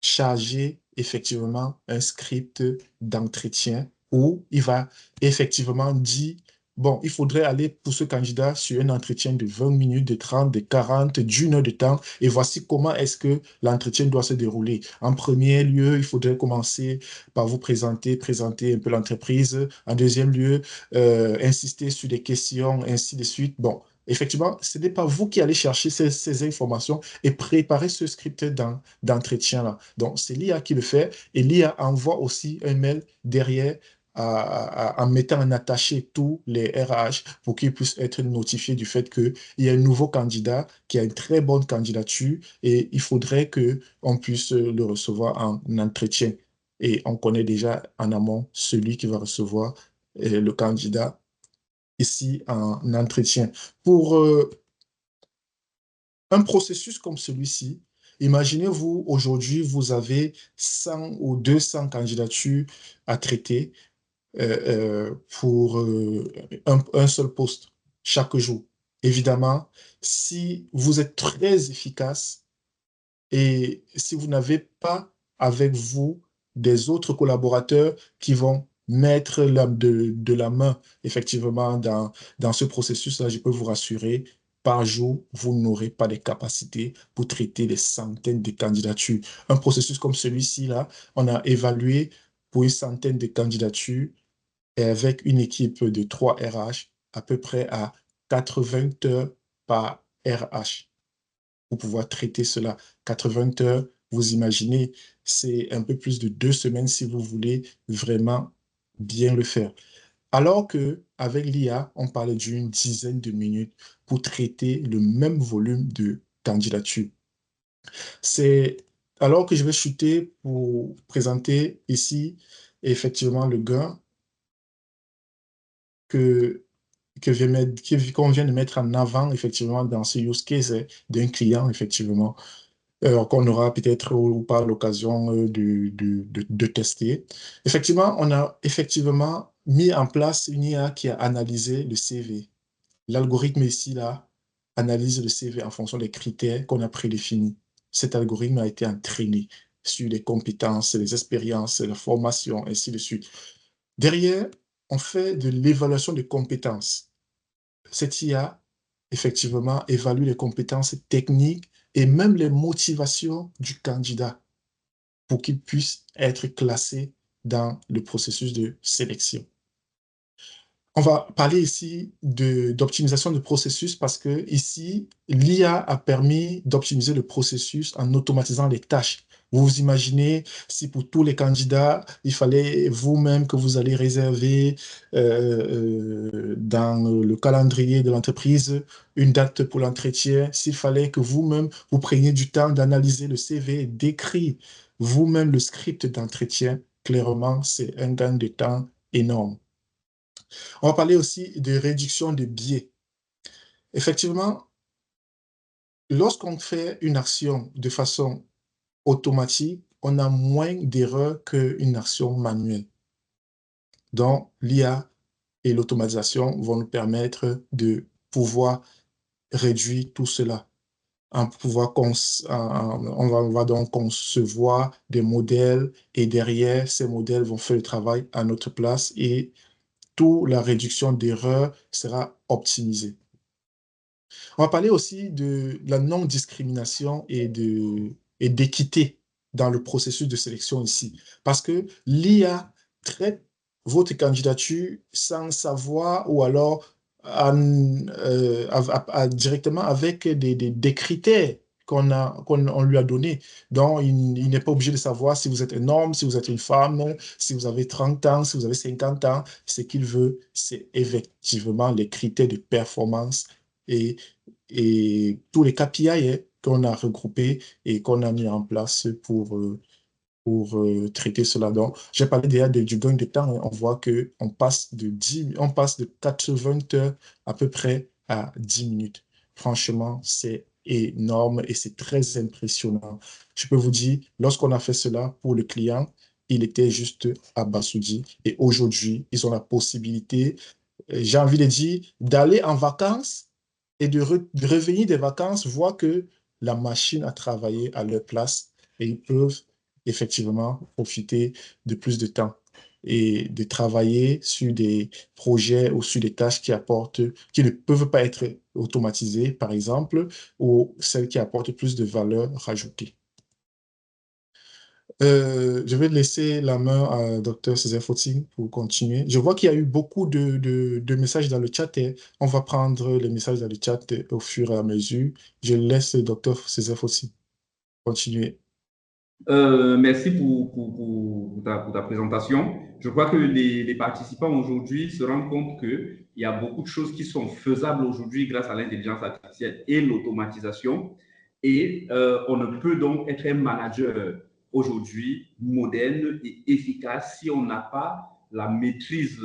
charger effectivement un script d'entretien où il va effectivement dire, bon, il faudrait aller pour ce candidat sur un entretien de 20 minutes, de 30, de 40, d'une heure de temps, et voici comment est-ce que l'entretien doit se dérouler. En premier lieu, il faudrait commencer par vous présenter un peu l'entreprise. En deuxième lieu, insister sur des questions, ainsi de suite. Bon, effectivement, ce n'est pas vous qui allez chercher ces informations et préparer ce script d'entretien-là. Donc, c'est l'IA qui le fait et l'IA envoie aussi un mail derrière en mettant en attaché tous les RH pour qu'ils puissent être notifiés du fait qu'il y a un nouveau candidat qui a une très bonne candidature et il faudrait qu'on puisse le recevoir en entretien. Et on connaît déjà en amont celui qui va recevoir le candidat ici en entretien. Pour un processus comme celui-ci, imaginez-vous aujourd'hui, vous avez 100 ou 200 candidatures à traiter pour un seul poste chaque jour. Évidemment, si vous êtes très efficace et si vous n'avez pas avec vous des autres collaborateurs qui vont mettre de la main effectivement dans ce processus-là, je peux vous rassurer, par jour, vous n'aurez pas les capacités pour traiter des centaines de candidatures. Un processus comme celui-ci, là, on a évalué pour une centaine de candidatures et avec une équipe de 3 RH, à peu près à 80 heures par RH pour pouvoir traiter cela. 80 heures, vous imaginez, c'est un peu plus de 2 semaines si vous voulez vraiment bien le faire. Alors que avec l'IA, on parle d'une dizaine de minutes pour traiter le même volume de candidatures. C'est alors que je vais chuter pour présenter ici effectivement le gain que qu'on vient de mettre en avant effectivement dans ce use case d'un client effectivement qu'on aura peut-être ou par l'occasion de tester. Effectivement, on a effectivement mis en place une IA qui a analysé le CV. L'algorithme ici, là, analyse le CV en fonction des critères qu'on a prédéfinis. Cet algorithme a été entraîné sur les compétences, les expériences, la formation, ainsi de suite. Derrière, on fait de l'évaluation des compétences. Cette IA, effectivement, évalue les compétences techniques et même les motivations du candidat pour qu'il puisse être classé dans le processus de sélection. On va parler ici d'optimisation de processus parce que ici, l'IA a permis d'optimiser le processus en automatisant les tâches. Vous vous imaginez si pour tous les candidats, il fallait vous-même que vous allez réserver dans le calendrier de l'entreprise une date pour l'entretien, s'il fallait que vous-même vous preniez du temps d'analyser le CV et d'écrire vous-même le script d'entretien, clairement, c'est un gain de temps énorme. On va parler aussi de réduction de biais. Effectivement, lorsqu'on fait une action de façon automatique, on a moins d'erreurs qu'une action manuelle. Donc, l'IA et l'automatisation vont nous permettre de pouvoir réduire tout cela. On va donc concevoir des modèles et derrière, ces modèles vont faire le travail à notre place et toute la réduction d'erreurs sera optimisée. On va parler aussi de la non-discrimination et d'équité dans le processus de sélection ici. Parce que l'IA traite votre candidature sans savoir ou alors directement avec des critères qu'on lui a donnés. Donc, il n'est pas obligé de savoir si vous êtes un homme, si vous êtes une femme, si vous avez 30 ans, si vous avez 50 ans. Ce qu'il veut, c'est effectivement les critères de performance et tous les KPI qu'on a regroupés et qu'on a mis en place pour traiter cela. Donc, j'ai parlé déjà du gain de temps. On voit qu'on passe on passe de 80 heures à peu près à 10 minutes. Franchement, c'est énorme et c'est très impressionnant. Je peux vous dire, lorsqu'on a fait cela pour le client, il était juste abasourdi. Et aujourd'hui, ils ont la possibilité, j'ai envie de dire, d'aller en vacances et de revenir des vacances, voir que la machine a travaillé à leur place et ils peuvent effectivement profiter de plus de temps et de travailler sur des projets ou sur des tâches qui ne peuvent pas être automatisées, par exemple, ou celles qui apportent plus de valeur rajoutée. Je vais laisser la main à Dr. Césaire Fauting pour continuer. Je vois qu'il y a eu beaucoup de messages dans le chat et on va prendre les messages dans le chat au fur et à mesure. Je laisse Dr. Césaire Fauting continuer. Merci pour ta présentation. Je crois que les participants aujourd'hui se rendent compte qu'il y a beaucoup de choses qui sont faisables aujourd'hui grâce à l'intelligence artificielle et l'automatisation. Et on ne peut donc être un manager aujourd'hui moderne et efficace si on n'a pas la maîtrise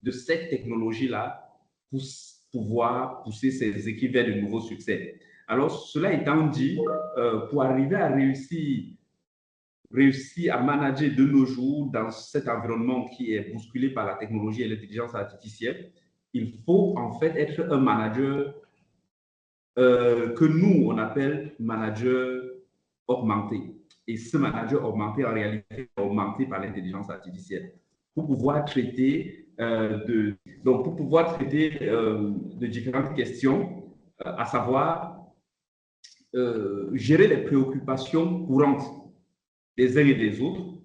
de cette technologie-là pour pouvoir pousser ses équipes vers de nouveaux succès. Alors, cela étant dit, pour arriver à réussi à manager de nos jours dans cet environnement qui est bousculé par la technologie et l'intelligence artificielle, il faut en fait être un manager que nous, on appelle manager augmenté. Et ce manager augmenté, en réalité, est augmenté par l'intelligence artificielle. Pour pouvoir traiter, donc pour pouvoir traiter de différentes questions, à savoir gérer les préoccupations courantes des uns et des autres,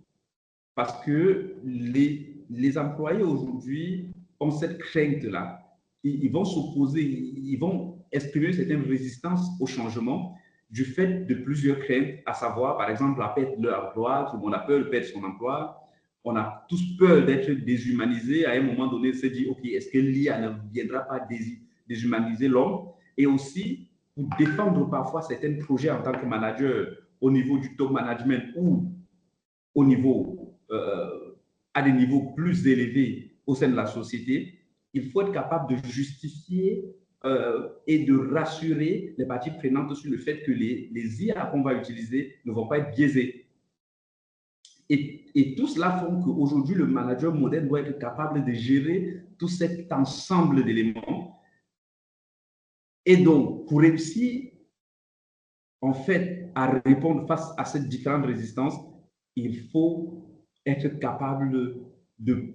parce que les employés aujourd'hui ont cette crainte-là. Ils vont s'opposer, ils vont exprimer une certaine résistance au changement du fait de plusieurs craintes, à savoir, par exemple, la perte de leur emploi. Tout le monde a peur de perdre son emploi. On a tous peur d'être déshumanisés. À un moment donné, on se dit, OK, est-ce que l'IA ne viendra pas déshumaniser l'homme? Et aussi, pour défendre parfois certains projets en tant que manager au niveau du top management ou au niveau, à des niveaux plus élevés au sein de la société, il faut être capable de justifier et de rassurer les parties prenantes sur le fait que les IA qu'on va utiliser ne vont pas être biaisées. Et tout cela fait qu'aujourd'hui, le manager moderne doit être capable de gérer tout cet ensemble d'éléments. Et donc, pour réussir, en fait, à répondre face à ces différentes résistances, il faut être capable de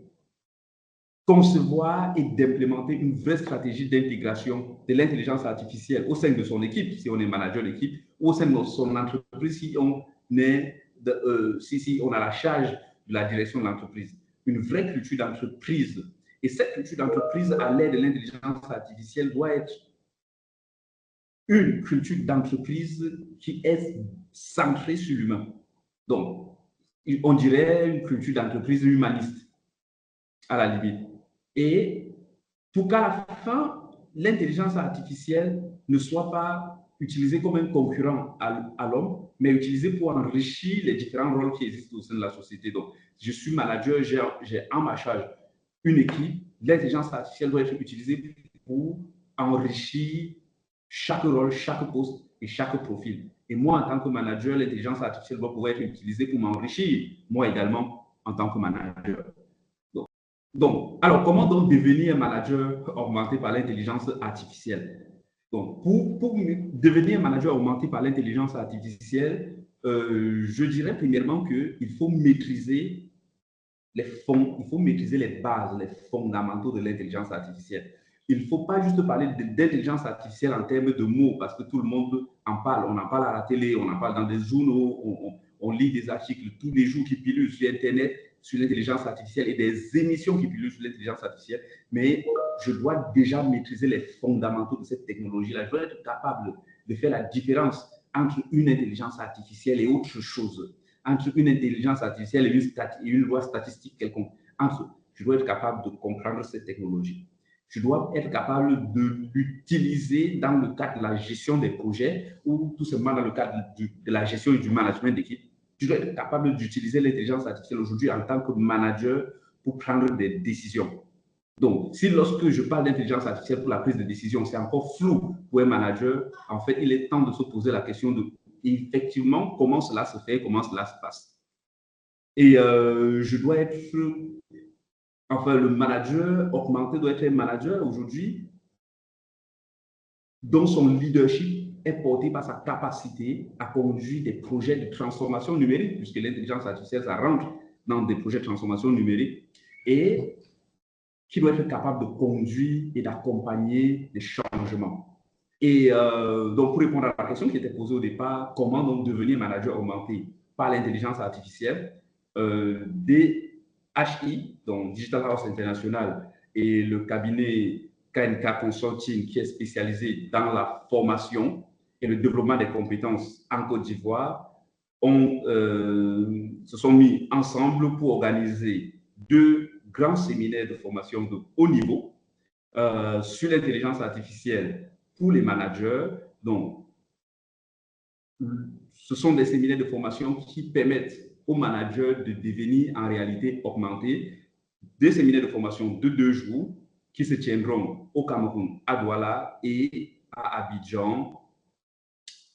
concevoir et d'implémenter une vraie stratégie d'intégration de l'intelligence artificielle au sein de son équipe, si on est manager d'équipe, ou au sein de son entreprise, si on a la charge de la direction de l'entreprise. Une vraie culture d'entreprise. Et cette culture d'entreprise, à l'aide de l'intelligence artificielle, doit être une culture d'entreprise qui est centrée sur l'humain. Donc, on dirait une culture d'entreprise humaniste, à la limite. Et pour qu'à la fin, l'intelligence artificielle ne soit pas utilisée comme un concurrent à l'homme, mais utilisée pour enrichir les différents rôles qui existent au sein de la société. Donc, je suis manager, j'ai en ma charge une équipe. L'intelligence artificielle doit être utilisée pour enrichir chaque rôle, chaque poste et chaque profil. Et moi, en tant que manager, l'intelligence artificielle doit pouvoir être utilisée pour m'enrichir, moi également, en tant que manager. Donc, alors, comment donc devenir un manager augmenté par l'intelligence artificielle? Donc, pour devenir un manager augmenté par l'intelligence artificielle, je dirais premièrement qu'il faut maîtriser il faut maîtriser les bases, les fondamentaux de l'intelligence artificielle. Il ne faut pas juste parler d'intelligence artificielle en termes de mots, parce que tout le monde en parle. On en parle à la télé, on en parle dans des journaux, on lit des articles tous les jours qui pilulent sur Internet sur l'intelligence artificielle et des émissions qui pilulent sur l'intelligence artificielle. Mais je dois déjà maîtriser les fondamentaux de cette technologie-là. Je dois être capable de faire la différence entre une intelligence artificielle et autre chose, entre une intelligence artificielle et une loi statistique quelconque. Je dois être capable de comprendre cette technologie. Je dois être capable de l'utiliser dans le cadre de la gestion des projets ou tout simplement dans le cadre de la gestion et du management d'équipe. Je dois être capable d'utiliser l'intelligence artificielle aujourd'hui en tant que manager pour prendre des décisions. Donc, si lorsque je parle d'intelligence artificielle pour la prise de décision, c'est encore flou pour un manager, en fait, il est temps de se poser la question de effectivement comment cela se fait, comment cela se passe. Et je dois être, enfin, le manager augmenté doit être un manager aujourd'hui dont son leadership est porté par sa capacité à conduire des projets de transformation numérique, puisque l'intelligence artificielle, ça rentre dans des projets de transformation numérique, et qui doit être capable de conduire et d'accompagner des changements. Et donc, pour répondre à la question qui était posée au départ, comment donc devenir manager augmenté par l'intelligence artificielle, DHI, donc Digital House International, et le cabinet KNK Consulting, qui est spécialisé dans la formation et le développement des compétences en Côte d'Ivoire, se sont mis ensemble pour organiser 2 grands séminaires de formation de haut niveau sur l'intelligence artificielle pour les managers. Donc, ce sont des séminaires de formation qui permettent aux managers de devenir en réalité augmentés. Des séminaires de formation de 2 jours qui se tiendront au Cameroun, à Douala et à Abidjan,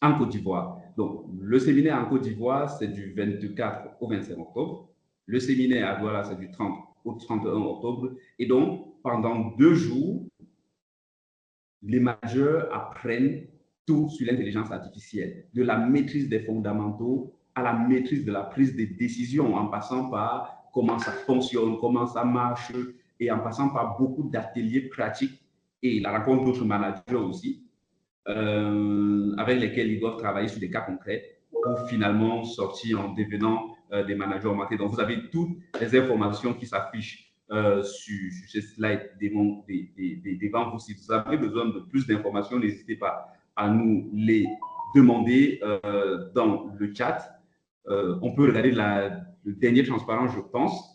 en Côte d'Ivoire. Donc, le séminaire en Côte d'Ivoire, c'est du 24 au 25 octobre. Le séminaire à Douala, c'est du 30 au 31 octobre. Et donc, pendant 2 jours, les managers apprennent tout sur l'intelligence artificielle, de la maîtrise des fondamentaux à la maîtrise de la prise de décision, en passant par comment ça fonctionne, comment ça marche, et en passant par beaucoup d'ateliers pratiques et la rencontre d'autres managers aussi. avec lesquels ils doivent travailler sur des cas concrets pour finalement sortir en devenant des managers augmentés. Donc, vous avez toutes les informations qui s'affichent sur ce slide devant vous. Si vous avez besoin de plus d'informations, n'hésitez pas à nous les demander dans le chat. On peut regarder le dernier transparent, je pense.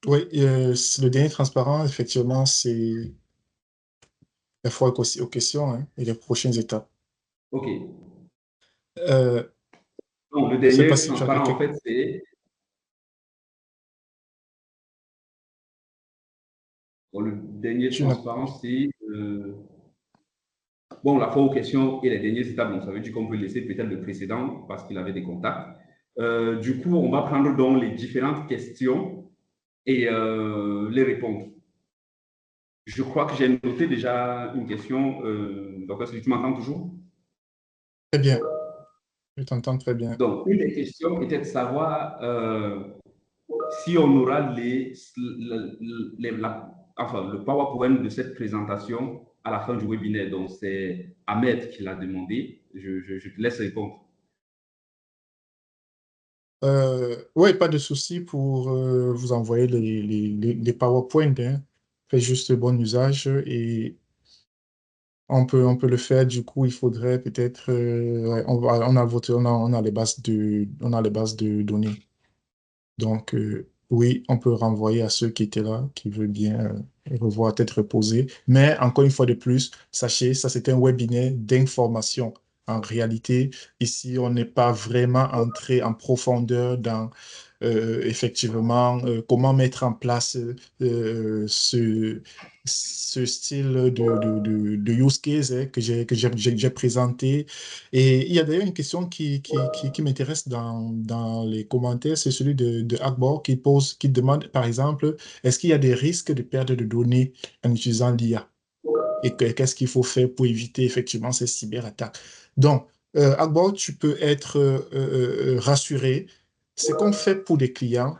Oui, le dernier transparent, effectivement, c'est la fois aux questions, hein, et les prochaines étapes. OK. Euh, Donc, le je ne sais pas dernier si tu as transparent, en quelques... fait, c'est... Bon, le dernier Tu n'as... transparent, c'est... bon, la fois aux questions et les dernières étapes, donc ça veut dire qu'on peut laisser peut-être le précédent parce qu'il avait des contacts. Du coup, on va prendre donc les différentes questions et les répondre. Je crois que j'ai noté déjà une question. Donc, est-ce que tu m'entends toujours? Très bien, je t'entends très bien. Donc, une des questions était de savoir si on aura enfin, le PowerPoint de cette présentation à la fin du webinaire. Donc, c'est Ahmed qui l'a demandé. Je te laisse répondre. Oui, pas de souci pour vous envoyer les PowerPoint, hein. Faites juste bon usage et on peut le faire. Du coup, il faudrait peut-être, ouais, on a voté, on a les bases de données. Donc, oui, on peut renvoyer à ceux qui étaient là, qui veulent bien revoir tête reposée. Mais encore une fois de plus, sachez, ça c'est un webinaire d'information. En réalité, ici, on n'est pas vraiment entré en profondeur dans effectivement comment mettre en place ce style de use case, hein, j'ai présenté. Et il y a d'ailleurs une question qui m'intéresse dans les commentaires, c'est celui de Akbar qui demande, par exemple, est-ce qu'il y a des risques de perte de données en utilisant l'IA? Et qu'est-ce qu'il faut faire pour éviter effectivement ces cyberattaques? Donc, Akbar, tu peux être rassuré. Ce qu'on fait pour les clients,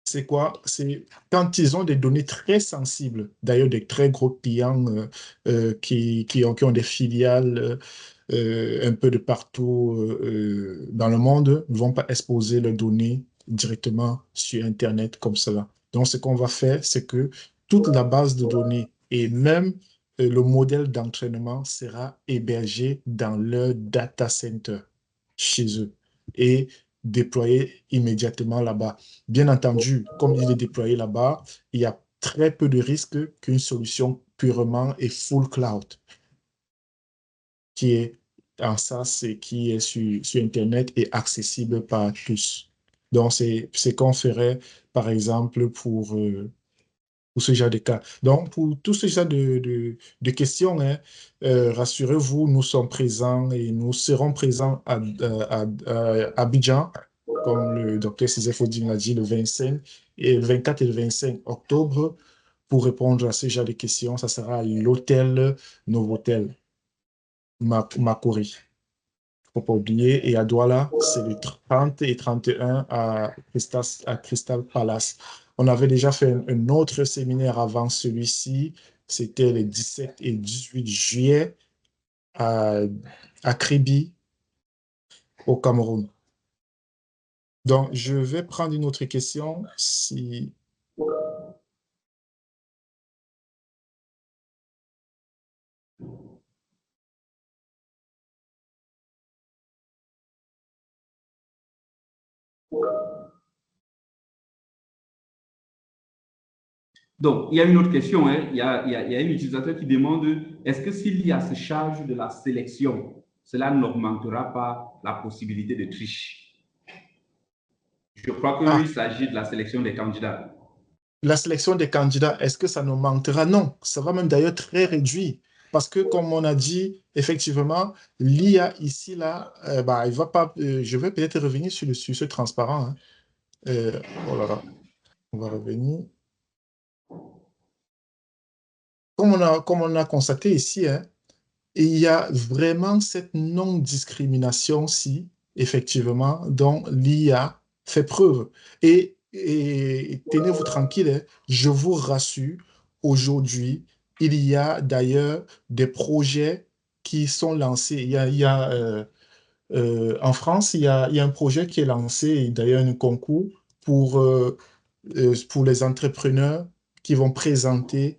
c'est quoi? C'est quand ils ont des données très sensibles, d'ailleurs des très gros clients qui ont des filiales un peu de partout dans le monde, ne vont pas exposer leurs données directement sur Internet comme cela. Donc, ce qu'on va faire, c'est que toute la base de données et même le modèle d'entraînement sera hébergé dans leur data center chez eux et déployé immédiatement là-bas. Bien entendu, comme il est déployé là-bas, il y a très peu de risques qu'une solution purement et full cloud qui est en SaaS et qui est sur Internet et accessible par tous. Donc, c'est ce qu'on ferait, par exemple, pour ce genre de cas. Donc, pour tout ce genre de questions, hein, rassurez-vous, nous sommes présents et nous serons présents à Abidjan, comme le docteur César Fodine l'a dit, le 25 et le 24 et le 25 octobre, pour répondre à ce genre de questions. Ça sera à l'hôtel Novotel, Makori. Faut pas oublier. Et à Douala, c'est le 30 et 31 à Crystal Palace. On avait déjà fait un autre séminaire avant celui-ci. C'était les 17 et 18 juillet à, à Kribi, au Cameroun. Donc, je vais prendre une autre question. Si... Donc, il y a une autre question. Hein. Il y a un utilisateur qui demande est-ce que s'il y a se charge de la sélection, cela n'augmentera pas la possibilité de triche? Je crois Ah, qu'il s'agit de la sélection des candidats. la sélection des candidats, est-ce que ça nous manquera? Non, ça va même d'ailleurs très réduire. Parce que, comme on a dit, effectivement, l'IA ici, là, bah, il va pas, je vais peut-être revenir sur ce transparent, hein. Oh là là, on va revenir. Comme on a constaté ici, hein, il y a vraiment cette non-discrimination, si, effectivement, dont l'IA fait preuve. Et et tenez-vous tranquille, hein, je vous rassure, aujourd'hui, il y a d'ailleurs des projets qui sont lancés. En France, il y a un projet qui est lancé, et d'ailleurs un concours pour les entrepreneurs qui vont présenter,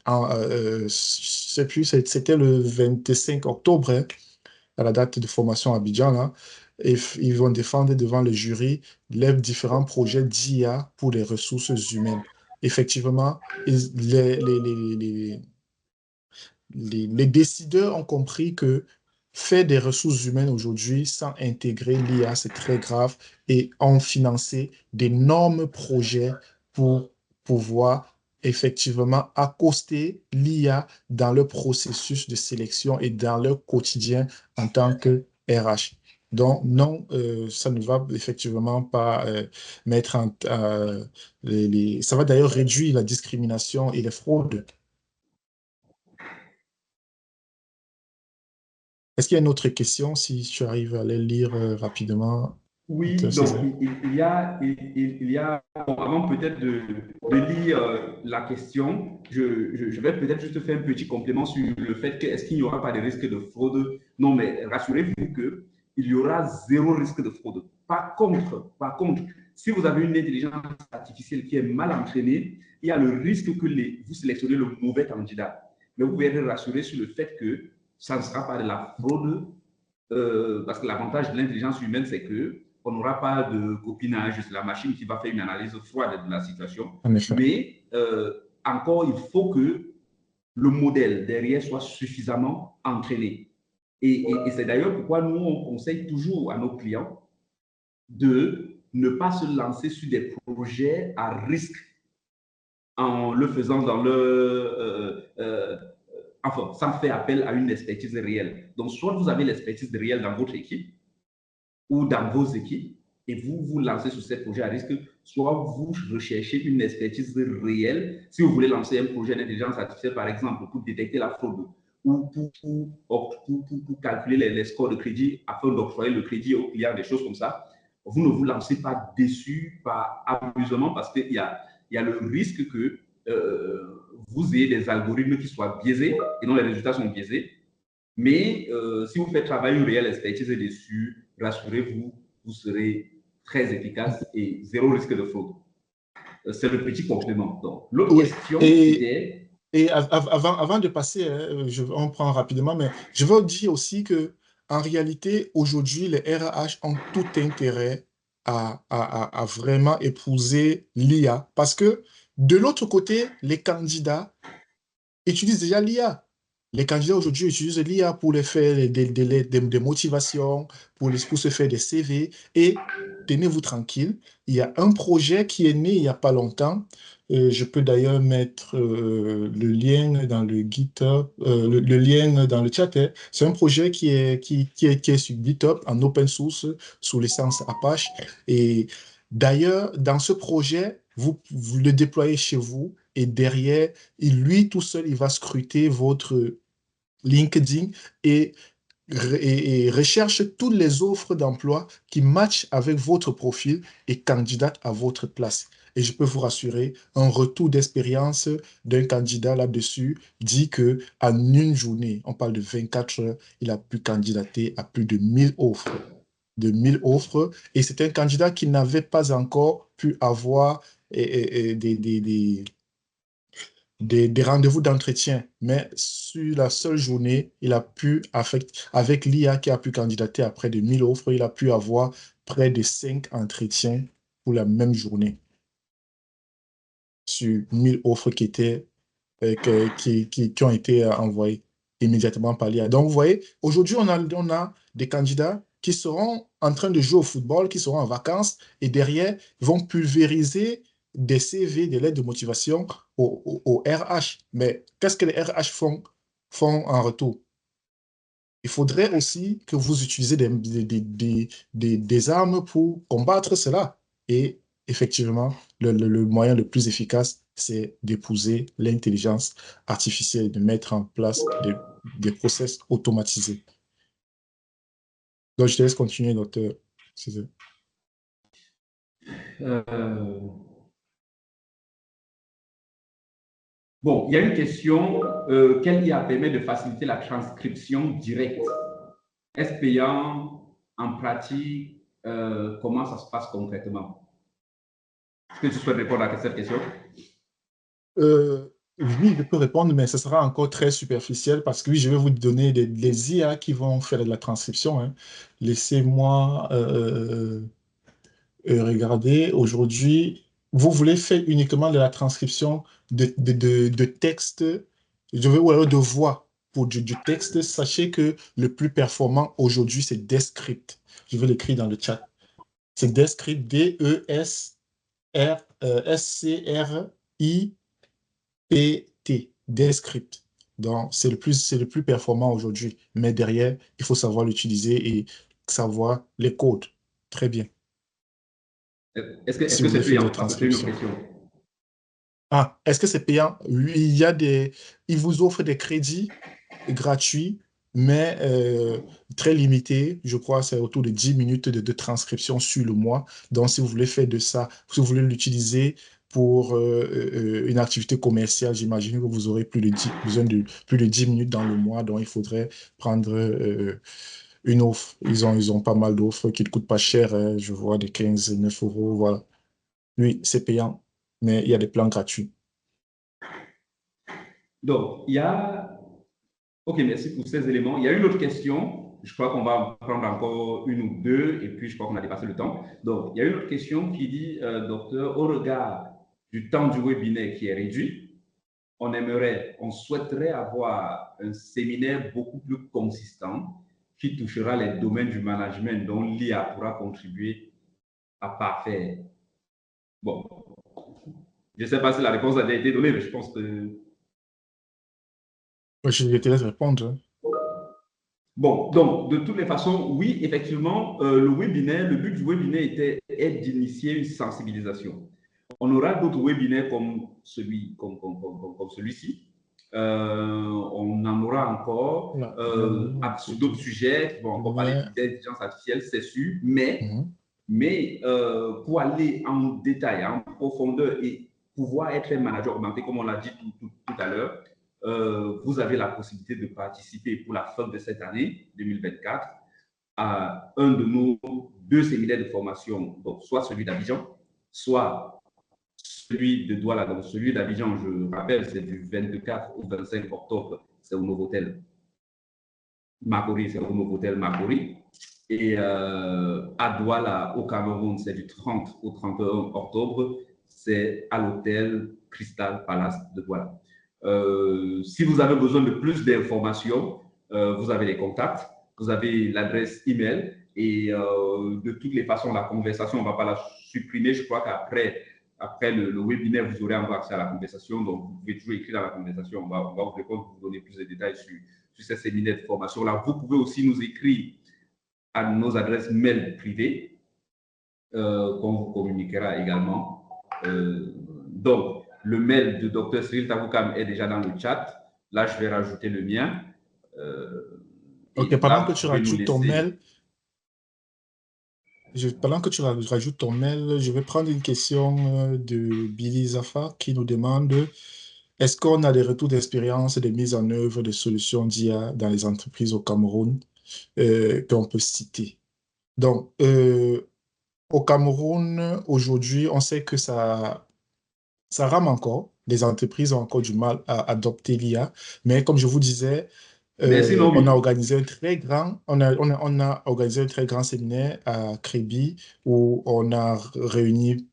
je sais plus, c'était le 25 octobre, hein, à la date de formation à Abidjan, là, et ils vont défendre devant le jury les différents projets d'IA pour les ressources humaines. Effectivement, les décideurs ont compris que faire des ressources humaines aujourd'hui sans intégrer l'IA, c'est très grave et ont financé d'énormes projets pour pouvoir effectivement accoster l'IA dans le processus de sélection et dans leur quotidien en tant que RH. Donc, non, ça ne va effectivement pas mettre ça va d'ailleurs réduire la discrimination et les fraudes. Est-ce qu'il y a une autre question, si tu arrives à les lire rapidement, Oui, docteur donc Césaire? il y a bon, avant peut-être de lire la question, je vais peut-être juste faire un petit complément sur le fait que est-ce qu'il n'y aura pas de risque de fraude. Non, mais rassurez-vous que il y aura zéro risque de fraude. Par contre, si vous avez une intelligence artificielle qui est mal entraînée, il y a le risque que vous sélectionnez le mauvais candidat. Mais vous pouvez être rassuré sur le fait que ça ne sera pas de la fraude parce que l'avantage de l'intelligence humaine, c'est que on n'aura pas de copinage, c'est la machine qui va faire une analyse froide de la situation. En effet. Mais encore, il faut que le modèle derrière soit suffisamment entraîné. Et c'est d'ailleurs pourquoi nous, on conseille toujours à nos clients de ne pas se lancer sur des projets à risque en le faisant dans enfin, sans faire appel à une expertise réelle. Donc, soit vous avez l'expertise réelle dans votre équipe, ou dans vos équipes et vous vous lancez sur ces projets à risque, soit vous recherchez une expertise réelle. Si vous voulez lancer un projet d'intelligence artificielle, par exemple, pour détecter la fraude ou pour calculer les scores de crédit afin d'octroyer le crédit aux clients, des choses comme ça, vous ne vous lancez pas dessus par amusement parce qu'il y a le risque que vous ayez des algorithmes qui soient biaisés et dont les résultats sont biaisés mais si vous faites travailler une réelle expertise dessus, rassurez-vous, vous serez très efficace et zéro risque de fraude. C'est le petit complément. Donc, l'autre Oui. question, Et, c'était avant de passer, hein, on prend rapidement, mais je veux dire aussi que en réalité, aujourd'hui, les RH ont tout intérêt à vraiment épouser l'IA parce que de l'autre côté, les candidats utilisent déjà l'IA. Les candidats aujourd'hui utilisent l'IA pour les faire des motivations, pour se faire des CV. Et tenez-vous tranquille, il y a un projet qui est né il n'y a pas longtemps. Je peux d'ailleurs mettre le lien dans le GitHub, le lien dans le chat, hein. C'est un projet qui est sur GitHub en open source sous licence Apache. Et d'ailleurs, dans ce projet, vous le déployez chez vous et derrière, lui tout seul, il va scruter votre LinkedIn et, et recherche toutes les offres d'emploi qui matchent avec votre profil et candidate à votre place. Et je peux vous rassurer, un retour d'expérience d'un candidat là-dessus dit que en une journée, on parle de 24 heures, il a pu candidater à plus de 1000 offres. De 1000 offres. Et c'est un candidat qui n'avait pas encore pu avoir des rendez-vous d'entretien, mais sur la seule journée, il a pu, avec l'IA qui a pu candidater à près de 1000 offres, il a pu avoir près de 5 entretiens pour la même journée sur 1000 offres qui ont été envoyées immédiatement par l'IA. Donc, vous voyez, aujourd'hui, on a des candidats qui seront en train de jouer au football, qui seront en vacances, et derrière, vont pulvériser des CV, des lettres de motivation au RH. Mais qu'est-ce que les RH font en retour? Il faudrait aussi que vous utilisez des armes pour combattre cela. Et effectivement, le moyen le plus efficace, c'est d'épouser l'intelligence artificielle, de mettre en place des process automatisés. Donc, je te laisse continuer, docteur Césaire. Euh, bon, il y a une question. Quel IA permet de faciliter la transcription directe? Est-ce payant en pratique? Comment ça se passe concrètement? Est-ce que tu souhaites répondre à cette question? Oui, je peux répondre, mais ce sera encore très superficiel parce que oui, je vais vous donner les IA qui vont faire de la transcription, hein. Laissez-moi regarder. Aujourd'hui, vous voulez faire uniquement de la transcription de texte, ou alors de voix pour du texte. Sachez que le plus performant aujourd'hui, c'est Descript. Je vais l'écrire dans le chat. C'est Descript, Descript, Descript. Donc, c'est le plus performant aujourd'hui. Mais derrière, il faut savoir l'utiliser et savoir les codes. Très bien. Est-ce Si que vous voulez c'est faire des payant? Parce que j'ai une autre transcriptions. question. Ah, est-ce que c'est payant? Oui, il vous offre des crédits gratuits, mais très limités. Je crois que c'est autour de 10 minutes de transcription sur le mois. Donc, si vous voulez faire de ça, si vous voulez l'utiliser pour une activité commerciale, j'imagine que vous aurez besoin de plus de 10 minutes dans le mois. Donc, il faudrait prendre une offre. Ils ont pas mal d'offres qui ne coûtent pas cher, hein. Je vois des 15, 9 euros. Voilà. Oui, c'est payant, mais il y a des plans gratuits. Donc, il y a. Ok, merci pour ces éléments. Il y a une autre question. Je crois qu'on va en prendre encore une ou deux, et puis je crois qu'on a dépassé le temps. Donc, il y a une autre question qui dit, docteur, au regard du temps du webinaire qui est réduit, on souhaiterait avoir un séminaire beaucoup plus consistant qui touchera les domaines du management dont l'IA pourra contribuer à parfaire. Bon, je ne sais pas si la réponse a déjà été donnée, mais je pense que. Je te laisse répondre. Bon, donc, de toutes les façons, oui, effectivement, le but du webinaire est d'initier une sensibilisation. On aura d'autres webinaires comme celui-ci. On en aura encore Voilà. sur d'autres sujets. Bon, on va parler Mais, d'intelligence artificielle, c'est sûr, mais mhm. pour aller en détail, en profondeur et pouvoir être un manager augmenté, comme on l'a dit tout à l'heure, vous avez la possibilité de participer pour la fin de cette année 2024 à un de nos deux séminaires de formation, donc soit celui d'Abidjan, soit celui de Douala. Donc celui d'Abidjan, je rappelle, c'est du 24 au 25 octobre, c'est au Novotel Makori, c'est au Novotel Makori. Et à Douala, au Cameroun, c'est du 30 au 31 octobre, c'est à l'hôtel Crystal Palace de Douala. Si vous avez besoin de plus d'informations, vous avez les contacts, vous avez l'adresse email et de toutes les façons, la conversation, on ne va pas la supprimer. Je crois qu'après le webinaire, vous aurez encore accès à la conversation. Donc, vous pouvez toujours écrire dans la conversation. On va vous répondre pour vous donner plus de détails sur ces séminaires de formation. Là, vous pouvez aussi nous écrire à nos adresses mail privées qu'on vous communiquera également. Donc, le mail de Dr Cyril Taboukam est déjà dans le chat. Là, je vais rajouter le mien. OK, Et pendant que là, vous tu pouvez nous rajoutes ton laisser. mail, pendant que tu rajoutes ton mail, je vais prendre une question de Billy Zafar qui nous demande est-ce qu'on a des retours d'expérience des mises en œuvre de solutions d'IA dans les entreprises au Cameroun qu'on peut citer? Donc, au Cameroun, aujourd'hui, on sait que ça rame encore. Les entreprises ont encore du mal à adopter l'IA. Mais comme je vous disais, Mais sinon, on a oui. organisé un très grand, on a organisé un très grand séminaire à Créby où on a réuni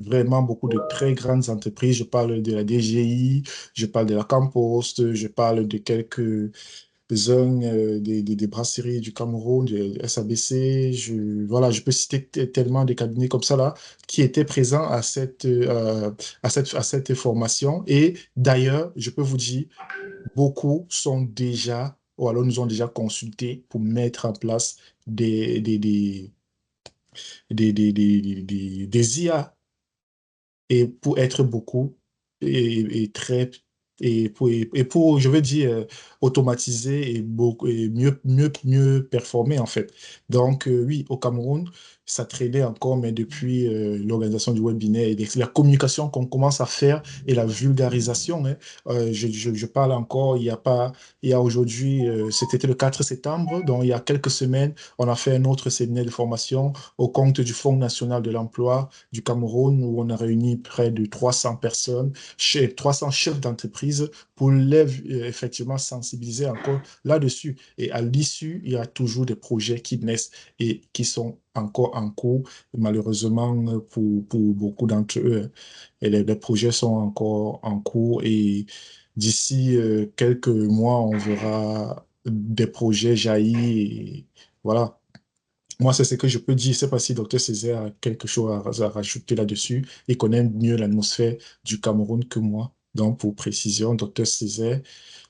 vraiment beaucoup de très grandes entreprises. Je parle de la DGI, je parle de la Campost, je parle de quelques uns des brasseries du Cameroun, du SABC. Voilà, je peux citer tellement de cabinets comme ça là qui étaient présents à cette formation. Et d'ailleurs, je peux vous dire, beaucoup sont déjà, ou alors nous ont déjà consultés pour mettre en place des IA et pour être beaucoup et très et pour je veux dire automatiser et beaucoup et mieux performer en fait. Donc oui, au Cameroun, ça traînait encore, mais depuis l'organisation du webinaire et la communication qu'on commence à faire et la vulgarisation, hein, je parle encore, il y a pas, il y a aujourd'hui, c'était le 4 septembre, donc il y a quelques semaines, on a fait un autre séminaire de formation au compte du Fonds national de l'emploi du Cameroun où on a réuni près de 300 personnes, 300 chefs d'entreprise pour les effectivement sensibiliser encore là-dessus. Et à l'issue, il y a toujours des projets qui naissent et qui sont encore en cours, malheureusement pour beaucoup d'entre eux. Et les projets sont encore en cours et d'ici quelques mois, on verra des projets jaillir. Et voilà. Moi, c'est ce que je peux dire. Je ne sais pas si Dr Césaire a quelque chose à rajouter là-dessus. Il connaît mieux l'atmosphère du Cameroun que moi. Donc, pour précision, Dr Césaire,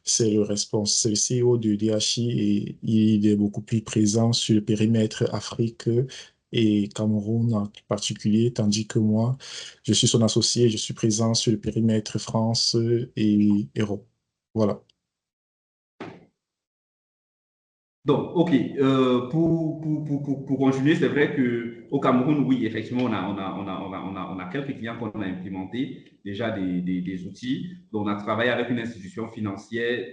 c'est le responsable, c'est le CEO de DHI et il est beaucoup plus présent sur le périmètre Afrique et Cameroun en particulier, tandis que moi, je suis son associé, je suis présent sur le périmètre France et Europe. Voilà. Donc, OK, pour continuer, c'est vrai qu'au Cameroun, oui, effectivement, on a quelques clients qu'on a implémentés, déjà des outils. Donc, on a travaillé avec une institution financière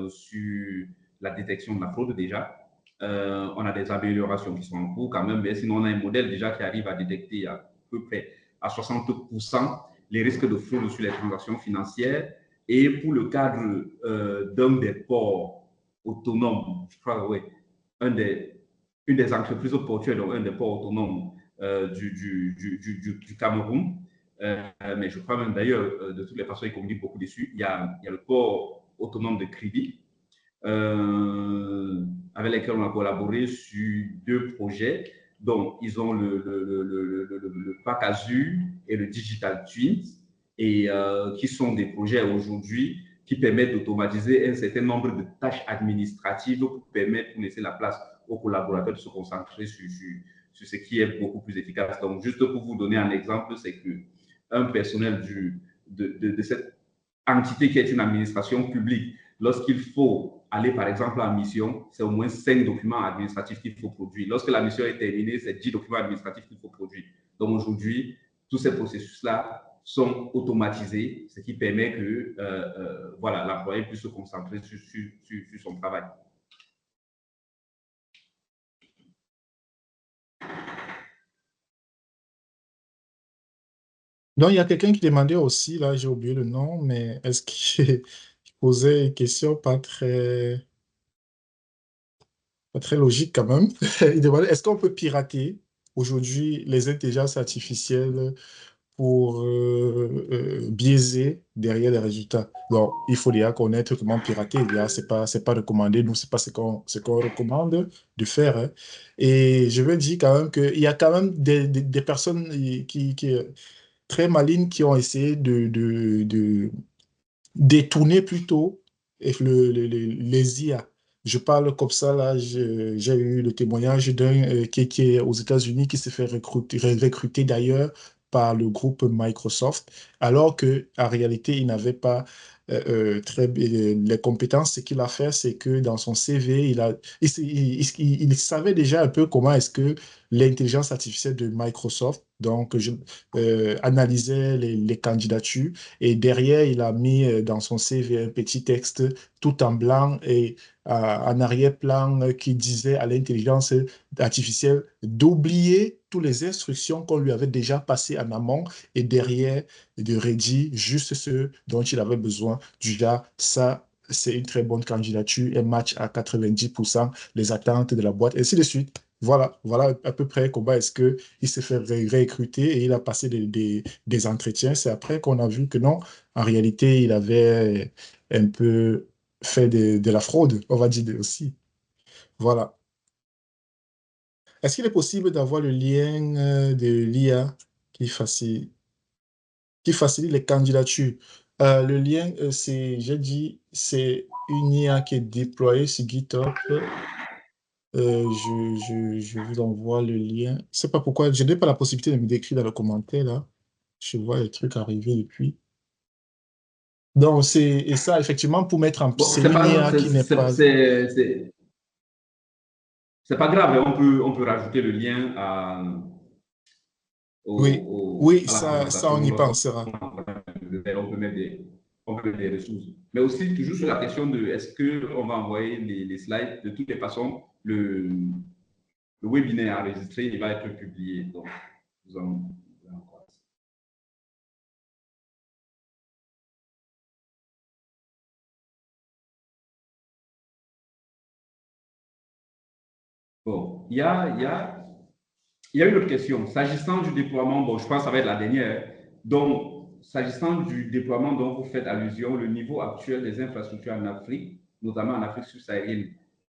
sur la détection de la fraude déjà. On a des améliorations qui sont en cours quand même, mais sinon, on a un modèle déjà qui arrive à détecter à peu près à 60% les risques de fraude sur les transactions financières. Et pour le cadre d'un des ports autonome, je crois, oui, un des, une des entreprises portuaires, donc un des ports autonomes du Cameroun. Mais je crois même d'ailleurs, de toutes les façons, ils communiquent beaucoup dessus. Il y a le port autonome de Crédit, avec lesquels on a collaboré sur deux projets. Donc, ils ont le Pack Azure et le Digital Twins, et qui sont des projets aujourd'hui qui permettent d'automatiser un certain nombre de tâches administratives pour permettre, pour laisser la place aux collaborateurs de se concentrer sur ce qui est beaucoup plus efficace. Donc, juste pour vous donner un exemple, c'est qu'un personnel de cette entité qui est une administration publique, lorsqu'il faut aller, par exemple, en mission, c'est au moins 5 documents administratifs qu'il faut produire. Lorsque la mission est terminée, c'est 10 documents administratifs qu'il faut produire. Donc aujourd'hui, tous ces processus-là sont automatisés, ce qui permet que voilà, l'employé puisse se concentrer sur son travail. Donc, il y a quelqu'un qui demandait aussi, là, j'ai oublié le nom, mais est-ce qu'il posait une question pas très logique quand même? Il demandait, est-ce qu'on peut pirater aujourd'hui les intelligences artificielles pour biaiser derrière les résultats? Bon, il faut déjà connaître comment pirater. Déjà, c'est pas recommandé. Nous, c'est pas ce qu'on recommande de faire, hein. Et je veux dire quand même qu'il y a quand même des personnes qui très malines qui ont essayé de détourner plutôt les IA. Je parle comme ça, là, j'ai eu le témoignage d'un qui est aux États-Unis, qui s'est fait recruter d'ailleurs par le groupe Microsoft, alors que en réalité, il n'avait pas les compétences. Ce qu'il a fait, c'est que dans son CV, il savait déjà un peu comment est-ce que l'intelligence artificielle de Microsoft, donc analysait les candidatures et derrière, il a mis dans son CV un petit texte tout en blanc et en arrière-plan qui disait à l'intelligence artificielle d'oublier toutes les instructions qu'on lui avait déjà passées en amont et derrière de rédiger juste ce dont il avait besoin. Du genre, ça, c'est une très bonne candidature, elle match à 90% les attentes de la boîte, et ainsi de suite. Voilà à peu près comment est-ce qu'il s'est fait recruter et il a passé des entretiens. C'est après qu'on a vu que non, en réalité, il avait un peu fait de la fraude, on va dire aussi. Voilà. Est-ce qu'il est possible d'avoir le lien de l'IA qui facilite, qui facilite les candidatures? Le lien, j'ai dit, c'est une IA qui est déployée sur GitHub. Je vous envoie le lien. Je sais pas pourquoi, je n'ai pas la possibilité de me décrire dans le commentaire là. Je vois les trucs arriver depuis. Donc, et ça, effectivement, pour mettre en... Bon, C'est c'est une pas, IA qui n'est pas... C'est pas grave, hein, on peut rajouter le lien Oui, oui, à la ça, on présentation y lorsqu'on pensera. on peut mettre des ressources. Mais aussi, toujours sur la question de est-ce qu'on va envoyer les slides. De toutes les façons, le webinaire enregistré, il va être publié. Donc, vous en, bon, il y a une autre question. S'agissant du déploiement, bon, je pense que ça va être la dernière. Donc, s'agissant du déploiement dont vous faites allusion, le niveau actuel des infrastructures en Afrique, notamment en Afrique subsaharienne,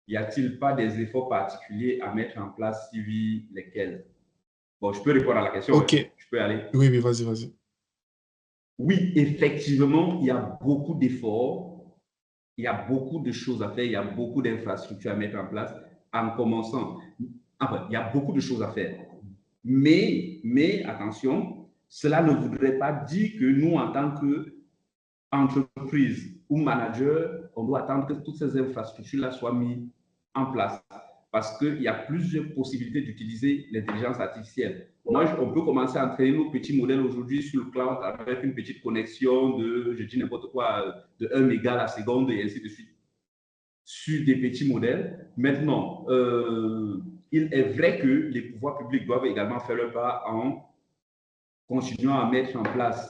y a-t-il pas des efforts particuliers à mettre en place, si oui, lesquels? Bon, je peux répondre à la question, OK. hein. Je peux aller. Oui, oui, vas-y, vas-y. Oui, effectivement, il y a beaucoup d'efforts, il y a beaucoup de choses à faire, il y a beaucoup d'infrastructures à mettre en place en commençant. Enfin, il y a beaucoup de choses à faire. Mais attention, cela ne voudrait pas dire que nous, en tant qu'entreprise ou manager, on doit attendre que toutes ces infrastructures-là soient mises en place. Parce qu'il y a plusieurs possibilités d'utiliser l'intelligence artificielle. Moi, on peut commencer à entraîner nos petits modèles aujourd'hui sur le cloud avec une petite connexion de, je dis n'importe quoi, de 1 méga la seconde et ainsi de suite, sur des petits modèles. Maintenant, il est vrai que les pouvoirs publics doivent également faire leur part en continuant à mettre en place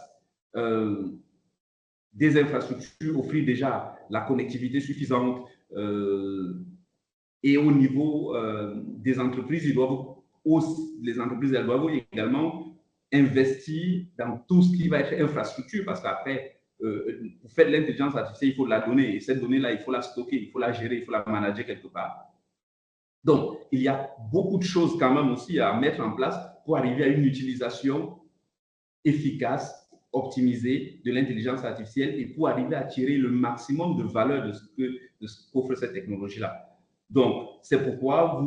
des infrastructures, offrir déjà la connectivité suffisante. Et au niveau des entreprises, les entreprises elles doivent également investir dans tout ce qui va être infrastructure, parce qu'après, pour faire de l'intelligence artificielle, il faut la donner. Et cette donnée-là, il faut la stocker, il faut la gérer, il faut la manager quelque part. Donc, il y a beaucoup de choses quand même aussi à mettre en place pour arriver à une utilisation efficace, optimisée de l'intelligence artificielle et pour arriver à tirer le maximum de valeur de ce qu'offre cette technologie-là. Donc, c'est pourquoi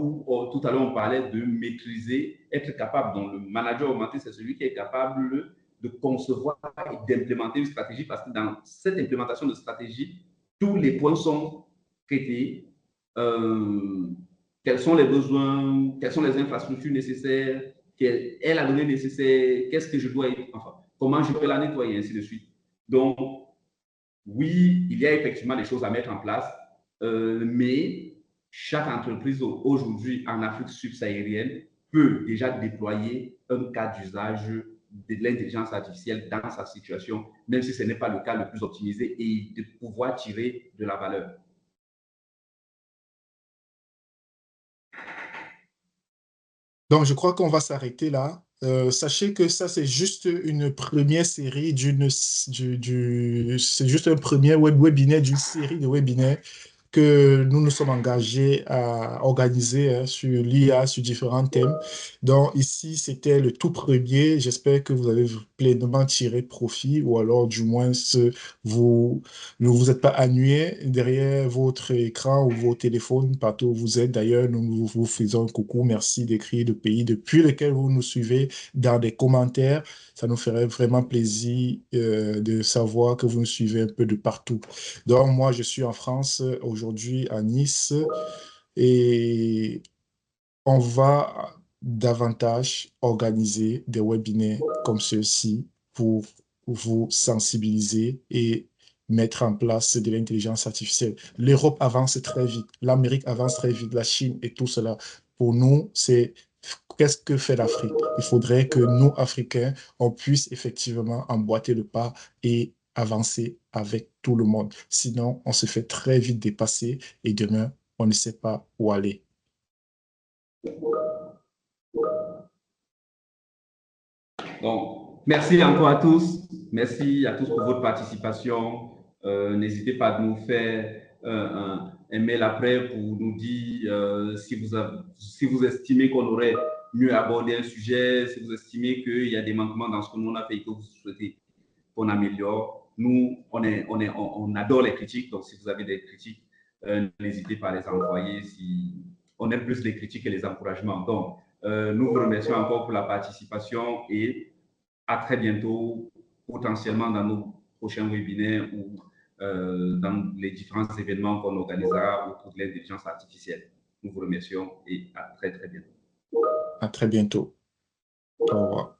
tout à l'heure, on parlait de maîtriser, être capable. Donc, le manager augmenté, c'est celui qui est capable de concevoir et d'implémenter une stratégie, parce que dans cette implémentation de stratégie, tous les points sont traités. Quels sont les besoins, quelles sont les infrastructures nécessaires, quelle est la donnée nécessaire, qu'est-ce que je dois, enfin, comment je peux la nettoyer, ainsi de suite. Donc, oui, il y a effectivement des choses à mettre en place, mais chaque entreprise aujourd'hui en Afrique subsaharienne peut déjà déployer un cas d'usage de l'intelligence artificielle dans sa situation, même si ce n'est pas le cas le plus optimisé, et de pouvoir tirer de la valeur. Donc, je crois qu'on va s'arrêter là. Sachez que ça, c'est juste une première série c'est juste un premier webinaire d'une série de webinaires que nous nous sommes engagés à organiser sur l'IA, sur différents thèmes. Donc ici, c'était le tout premier. J'espère que vous avez pleinement tiré profit, ou alors du moins vous ne vous êtes pas ennuyé derrière votre écran ou vos téléphones, partout où vous êtes. D'ailleurs, nous vous faisons un coucou. Merci d'écrire le pays depuis lequel vous nous suivez dans des commentaires. Ça nous ferait vraiment plaisir de savoir que vous nous suivez un peu de partout. Donc, moi, je suis en France aujourd'hui, à Nice, et on va davantage organiser des webinaires comme ceux-ci pour vous sensibiliser et mettre en place de l'intelligence artificielle. L'Europe avance très vite, l'Amérique avance très vite, la Chine et tout cela. Pour nous, c'est qu'est-ce que fait l'Afrique? Il faudrait que nous, Africains, on puisse effectivement emboîter le pas et avancer avec tout le monde. Sinon, on se fait très vite dépasser et demain, on ne sait pas où aller. Donc, merci encore à tous. Merci à tous pour votre participation. N'hésitez pas à nous faire un mail après pour nous dire si vous estimez qu'on aurait mieux abordé un sujet, si vous estimez qu'il y a des manquements dans ce que nous on a fait et que vous souhaitez qu'on améliore. Nous, on adore les critiques. Donc, si vous avez des critiques, n'hésitez pas à les envoyer. On aime plus les critiques que les encouragements. Donc, nous vous remercions encore pour la participation et à très bientôt, potentiellement dans nos prochains webinaires ou dans les différents événements qu'on organisera autour de l'intelligence artificielle. nous vous remercions et à très, très bientôt. À très bientôt. Au revoir.